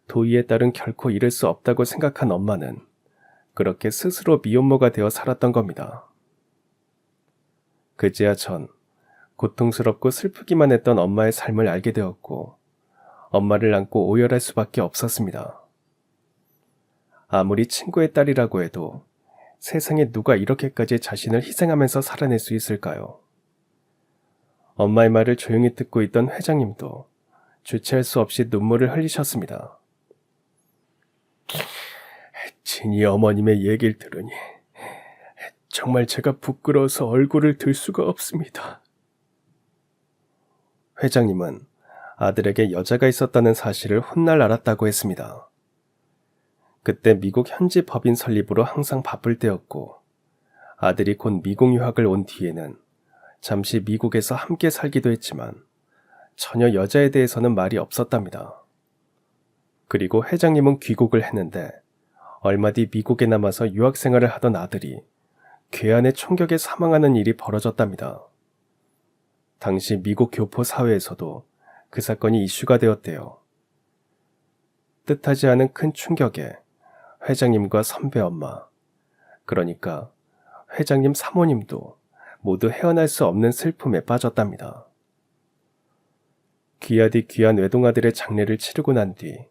도희의 딸은 결코 잃을 수 없다고 생각한 엄마는 그렇게 스스로 미혼모가 되어 살았던 겁니다. 그제야 전 고통스럽고 슬프기만 했던 엄마의 삶을 알게 되었고 엄마를 안고 오열할 수밖에 없었습니다. 아무리 친구의 딸이라고 해도 세상에 누가 이렇게까지 자신을 희생하면서 살아낼 수 있을까요? 엄마의 말을 조용히 듣고 있던 회장님도 주체할 수 없이 눈물을 흘리셨습니다. 진이 어머님의 얘기를 들으니 정말 제가 부끄러워서 얼굴을 들 수가 없습니다. 회장님은 아들에게 여자가 있었다는 사실을 훗날 알았다고 했습니다. 그때 미국 현지 법인 설립으로 항상 바쁠 때였고 아들이 곧 미국 유학을 온 뒤에는 잠시 미국에서 함께 살기도 했지만 전혀 여자에 대해서는 말이 없었답니다. 그리고 회장님은 귀국을 했는데 얼마 뒤 미국에 남아서 유학 생활을 하던 아들이 괴한의 총격에 사망하는 일이 벌어졌답니다. 당시 미국 교포 사회에서도 그 사건이 이슈가 되었대요. 뜻하지 않은 큰 충격에 회장님과 선배 엄마, 그러니까 회장님 사모님도 모두 헤어날 수 없는 슬픔에 빠졌답니다. 귀하디 귀한 외동아들의 장례를 치르고 난 뒤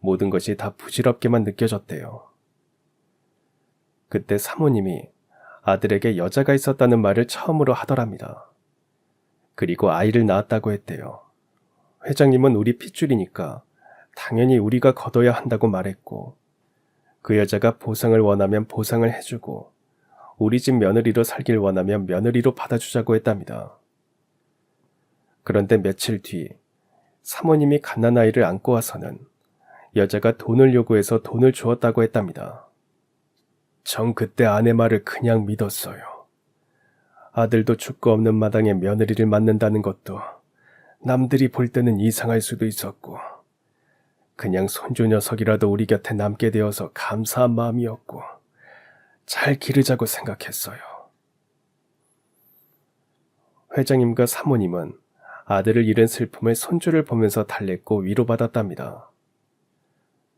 모든 것이 다 부질없게만 느껴졌대요. 그때 사모님이 아들에게 여자가 있었다는 말을 처음으로 하더랍니다. 그리고 아이를 낳았다고 했대요. 회장님은 우리 핏줄이니까 당연히 우리가 거둬야 한다고 말했고 그 여자가 보상을 원하면 보상을 해주고 우리 집 며느리로 살길 원하면 며느리로 받아주자고 했답니다. 그런데 며칠 뒤 사모님이 갓난아이를 안고 와서는 여자가 돈을 요구해서 돈을 주었다고 했답니다. 전 그때 아내 말을 그냥 믿었어요. 아들도 죽고 없는 마당에 며느리를 맞는다는 것도 남들이 볼 때는 이상할 수도 있었고 그냥 손주 녀석이라도 우리 곁에 남게 되어서 감사한 마음이었고 잘 기르자고 생각했어요. 회장님과 사모님은 아들을 잃은 슬픔을 손주를 보면서 달랬고 위로받았답니다.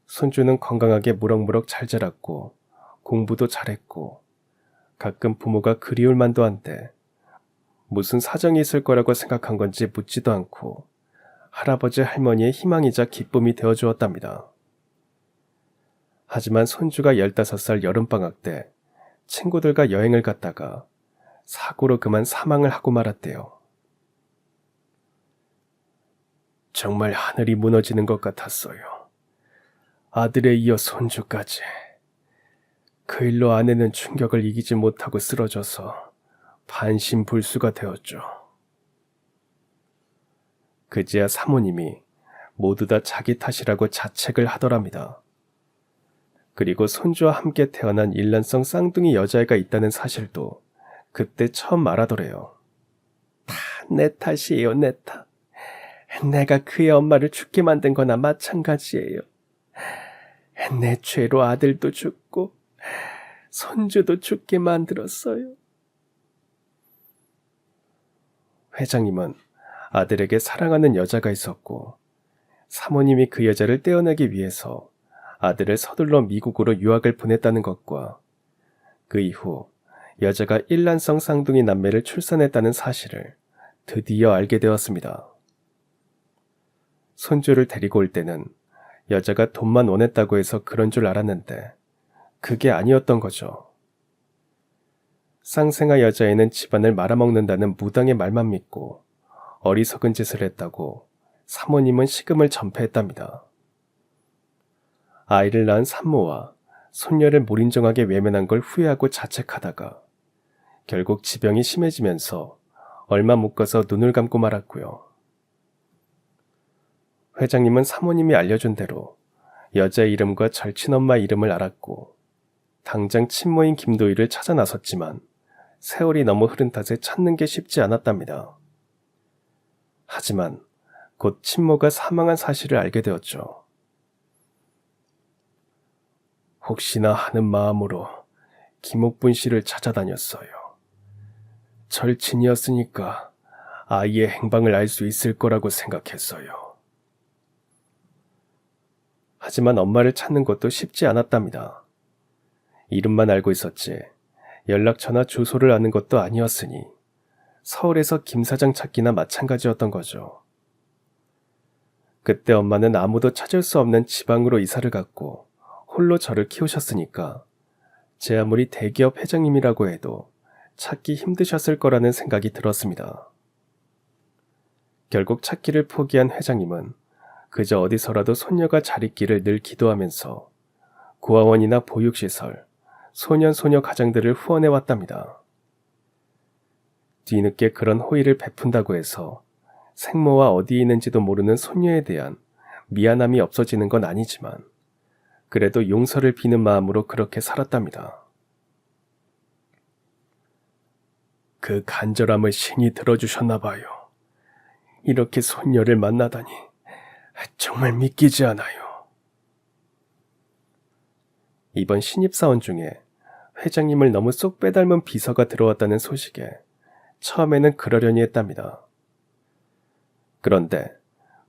손주는 건강하게 무럭무럭 잘 자랐고 공부도 잘했고 가끔 부모가 그리울 만도 한데 무슨 사정이 있을 거라고 생각한 건지 묻지도 않고 할아버지 할머니의 희망이자 기쁨이 되어주었답니다. 하지만 손주가 15살 여름방학 때 친구들과 여행을 갔다가 사고로 그만 사망을 하고 말았대요. 정말 하늘이 무너지는 것 같았어요. 아들에 이어 손주까지. 그 일로 아내는 충격을 이기지 못하고 쓰러져서 반신불수가 되었죠. 그제야 사모님이 모두 다 자기 탓이라고 자책을 하더랍니다. 그리고 손주와 함께 태어난 일란성 쌍둥이 여자애가 있다는 사실도 그때 처음 알아더래요. 다 내 탓이에요, 내 탓. 내가 그의 엄마를 죽게 만든 거나 마찬가지예요. 내 죄로 아들도 죽고 손주도 죽게 만들었어요. 회장님은 아들에게 사랑하는 여자가 있었고 사모님이 그 여자를 떼어내기 위해서 아들을 서둘러 미국으로 유학을 보냈다는 것과 그 이후 여자가 일란성 쌍둥이 남매를 출산했다는 사실을 드디어 알게 되었습니다. 손주를 데리고 올 때는 여자가 돈만 원했다고 해서 그런 줄 알았는데 그게 아니었던 거죠. 쌍생아 여자애는 집안을 말아먹는다는 무당의 말만 믿고 어리석은 짓을 했다고 사모님은 식음을 전폐했답니다. 아이를 낳은 산모와 손녀를 무인정하게 외면한 걸 후회하고 자책하다가 결국 지병이 심해지면서 얼마 못 가서 눈을 감고 말았고요. 회장님은 사모님이 알려준 대로 여자의 이름과 절친엄마 이름을 알았고 당장 친모인 김도희를 찾아 나섰지만 세월이 너무 흐른 탓에 찾는 게 쉽지 않았답니다. 하지만 곧 친모가 사망한 사실을 알게 되었죠. 혹시나 하는 마음으로 김옥분 씨를 찾아다녔어요. 절친이었으니까 아이의 행방을 알 수 있을 거라고 생각했어요. 하지만 엄마를 찾는 것도 쉽지 않았답니다. 이름만 알고 있었지 연락처나 주소를 아는 것도 아니었으니 서울에서 김 사장 찾기나 마찬가지였던 거죠. 그때 엄마는 아무도 찾을 수 없는 지방으로 이사를 갔고 홀로 저를 키우셨으니까 제 아무리 대기업 회장님이라고 해도 찾기 힘드셨을 거라는 생각이 들었습니다. 결국 찾기를 포기한 회장님은 그저 어디서라도 손녀가 잘 있기를 늘 기도하면서 고아원이나 보육시설, 소년소녀 가정들을 후원해 왔답니다. 뒤늦게 그런 호의를 베푼다고 해서 생모와 어디에 있는지도 모르는 손녀에 대한 미안함이 없어지는 건 아니지만 그래도 용서를 비는 마음으로 그렇게 살았답니다. 그 간절함을 신이 들어주셨나 봐요. 이렇게 손녀를 만나다니 정말 믿기지 않아요. 이번 신입사원 중에 회장님을 너무 쏙 빼닮은 비서가 들어왔다는 소식에 처음에는 그러려니 했답니다. 그런데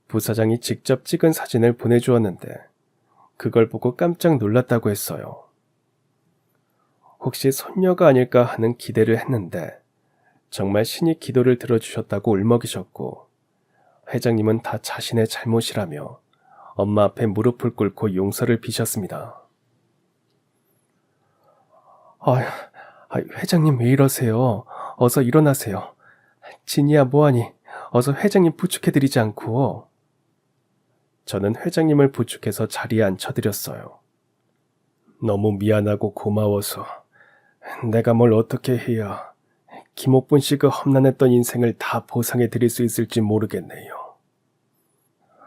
부사장이 직접 찍은 사진을 보내주었는데 그걸 보고 깜짝 놀랐다고 했어요. 혹시 손녀가 아닐까 하는 기대를 했는데 정말 신이 기도를 들어주셨다고 울먹이셨고 회장님은 다 자신의 잘못이라며 엄마 앞에 무릎을 꿇고 용서를 비셨습니다. 회장님 왜 이러세요? 어서 일어나세요. 진이야 뭐하니? 어서 회장님 부축해드리지 않고. 저는 회장님을 부축해서 자리에 앉혀드렸어요. 너무 미안하고 고마워서 내가 뭘 어떻게 해야 김옥분 씨 그 험난했던 인생을 다 보상해 드릴 수 있을지 모르겠네요.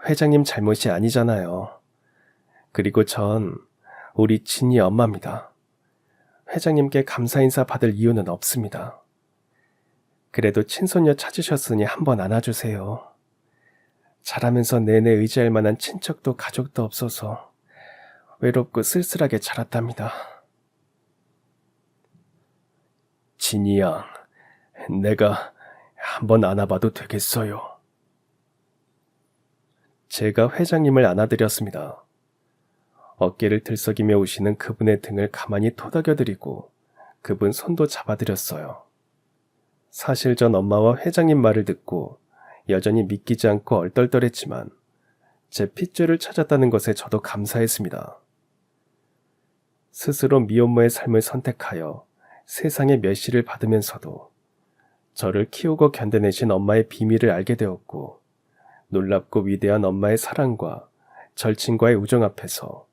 회장님 잘못이 아니잖아요. 그리고 전 우리 진이 엄마입니다. 회장님께 감사 인사 받을 이유는 없습니다. 그래도 친손녀 찾으셨으니 한번 안아주세요. 자라면서 내내 의지할 만한 친척도 가족도 없어서 외롭고 쓸쓸하게 자랐답니다. 진이 양, 내가 한번 안아봐도 되겠어요? 제가 회장님을 안아드렸습니다. 어깨를 들썩이며 우시는 그분의 등을 가만히 토닥여드리고 그분 손도 잡아드렸어요. 사실 전 엄마와 회장님 말을 듣고 여전히 믿기지 않고 얼떨떨했지만 제 핏줄을 찾았다는 것에 저도 감사했습니다. 스스로 미혼모의 삶을 선택하여 세상의 멸시를 받으면서도 저를 키우고 견뎌내신 엄마의 비밀을 알게 되었고 놀랍고 위대한 엄마의 사랑과 절친과의 우정 앞에서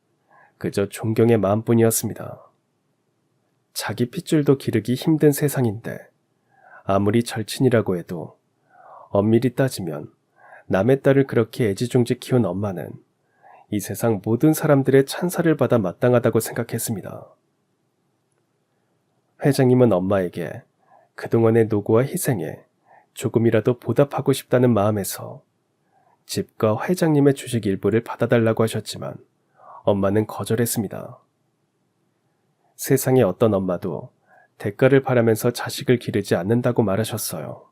그저 존경의 마음뿐이었습니다. 자기 핏줄도 기르기 힘든 세상인데 아무리 절친이라고 해도 엄밀히 따지면 남의 딸을 그렇게 애지중지 키운 엄마는 이 세상 모든 사람들의 찬사를 받아 마땅하다고 생각했습니다. 회장님은 엄마에게 그동안의 노고와 희생에 조금이라도 보답하고 싶다는 마음에서 집과 회장님의 주식 일부를 받아달라고 하셨지만 엄마는 거절했습니다. 세상의 어떤 엄마도 대가를 바라면서 자식을 기르지 않는다고 말하셨어요.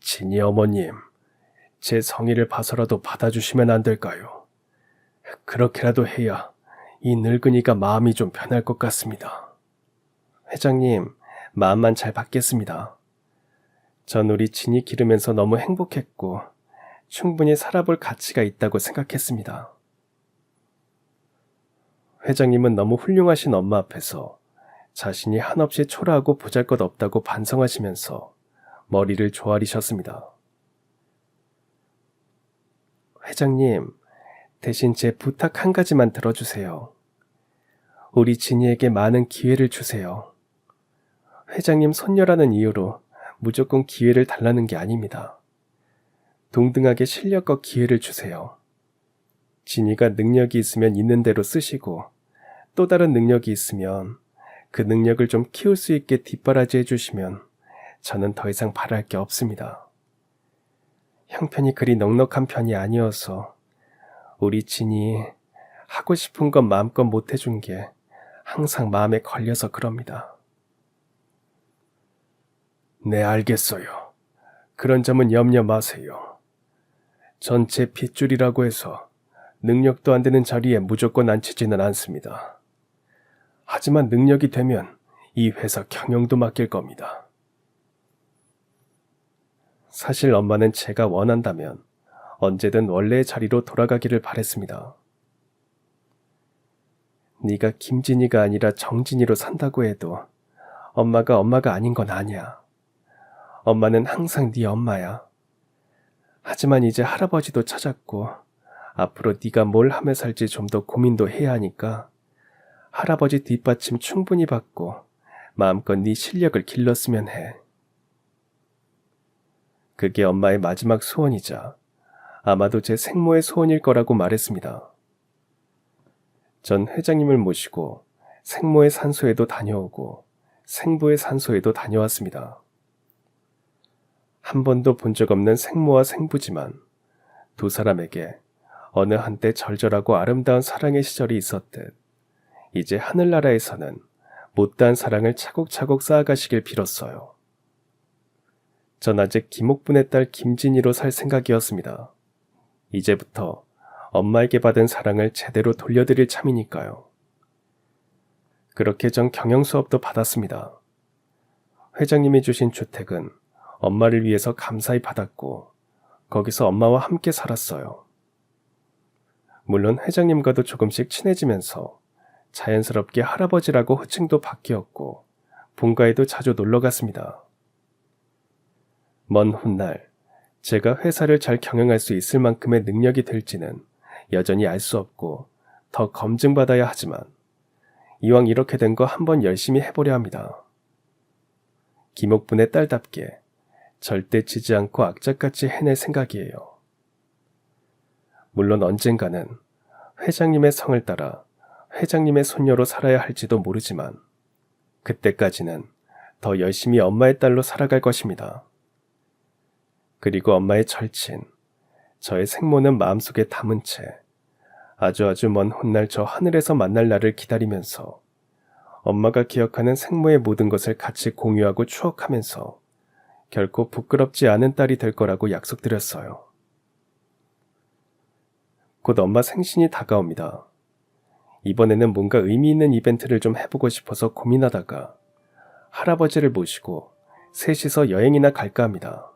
진이 어머님, 제 성의를 봐서라도 받아주시면 안 될까요? 그렇게라도 해야 이 늙은이가 마음이 좀 편할 것 같습니다. 회장님, 마음만 잘 받겠습니다. 전 우리 진이 기르면서 너무 행복했고 충분히 살아볼 가치가 있다고 생각했습니다. 회장님은 너무 훌륭하신 엄마 앞에서 자신이 한없이 초라하고 보잘것없다고 반성하시면서 머리를 조아리셨습니다. 회장님, 대신 제 부탁 한 가지만 들어주세요. 우리 진이에게 많은 기회를 주세요. 회장님 손녀라는 이유로 무조건 기회를 달라는 게 아닙니다. 동등하게 실력과 기회를 주세요. 진이가 능력이 있으면 있는 대로 쓰시고 또 다른 능력이 있으면 그 능력을 좀 키울 수 있게 뒷바라지 해주시면 저는 더 이상 바랄 게 없습니다. 형편이 그리 넉넉한 편이 아니어서 우리 진이 하고 싶은 건 마음껏 못 해준 게 항상 마음에 걸려서 그럽니다. 네, 알겠어요. 그런 점은 염려 마세요. 전체 핏줄이라고 해서 능력도 안 되는 자리에 무조건 앉히지는 않습니다. 하지만 능력이 되면 이 회사 경영도 맡길 겁니다. 사실 엄마는 제가 원한다면 언제든 원래의 자리로 돌아가기를 바랬습니다. 네가 김진이가 아니라 정진이로 산다고 해도 엄마가 아닌 건 아니야. 엄마는 항상 네 엄마야. 하지만 이제 할아버지도 찾았고 앞으로 네가 뭘 하며 살지 좀 더 고민도 해야 하니까 할아버지 뒷받침 충분히 받고 마음껏 네 실력을 길렀으면 해. 그게 엄마의 마지막 소원이자 아마도 제 생모의 소원일 거라고 말했습니다. 전 회장님을 모시고 생모의 산소에도 다녀오고 생부의 산소에도 다녀왔습니다. 한 번도 본 적 없는 생모와 생부지만 두 사람에게 어느 한때 절절하고 아름다운 사랑의 시절이 있었듯 이제 하늘나라에서는 못다한 사랑을 차곡차곡 쌓아가시길 빌었어요. 전 아직 김옥분의 딸 김진이로 살 생각이었습니다. 이제부터 엄마에게 받은 사랑을 제대로 돌려드릴 참이니까요. 그렇게 전 경영 수업도 받았습니다. 회장님이 주신 주택은 엄마를 위해서 감사히 받았고 거기서 엄마와 함께 살았어요. 물론 회장님과도 조금씩 친해지면서 자연스럽게 할아버지라고 호칭도 바뀌었고 본가에도 자주 놀러 갔습니다. 먼 훗날 제가 회사를 잘 경영할 수 있을 만큼의 능력이 될지는 여전히 알 수 없고 더 검증받아야 하지만 이왕 이렇게 된 거 한번 열심히 해보려 합니다. 김옥분의 딸답게 절대 지지 않고 악착같이 해낼 생각이에요. 물론 언젠가는 회장님의 성을 따라 회장님의 손녀로 살아야 할지도 모르지만 그때까지는 더 열심히 엄마의 딸로 살아갈 것입니다. 그리고 엄마의 절친, 저의 생모는 마음속에 담은 채 아주 먼 훗날 저 하늘에서 만날 날을 기다리면서 엄마가 기억하는 생모의 모든 것을 같이 공유하고 추억하면서 결코 부끄럽지 않은 딸이 될 거라고 약속드렸어요. 곧 엄마 생신이 다가옵니다. 이번에는 뭔가 의미 있는 이벤트를 좀 해보고 싶어서 고민하다가 할아버지를 모시고 셋이서 여행이나 갈까 합니다.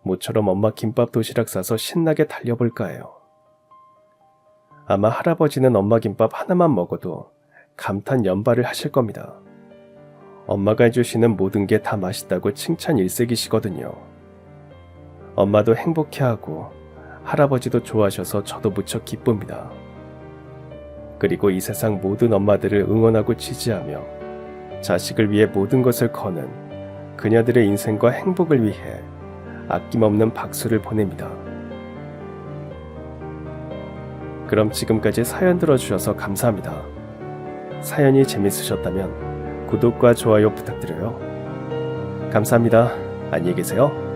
모처럼 엄마 김밥 도시락 싸서 신나게 달려볼까 해요. 아마 할아버지는 엄마 김밥 하나만 먹어도 감탄 연발을 하실 겁니다. 엄마가 해주시는 모든 게 다 맛있다고 칭찬 일색이시거든요. 엄마도 행복해하고 할아버지도 좋아하셔서 저도 무척 기쁩니다. 그리고 이 세상 모든 엄마들을 응원하고 지지하며 자식을 위해 모든 것을 거는 그녀들의 인생과 행복을 위해 아낌없는 박수를 보냅니다. 그럼 지금까지 사연 들어주셔서 감사합니다. 사연이 재밌으셨다면 구독과 좋아요 부탁드려요. 감사합니다. 안녕히 계세요.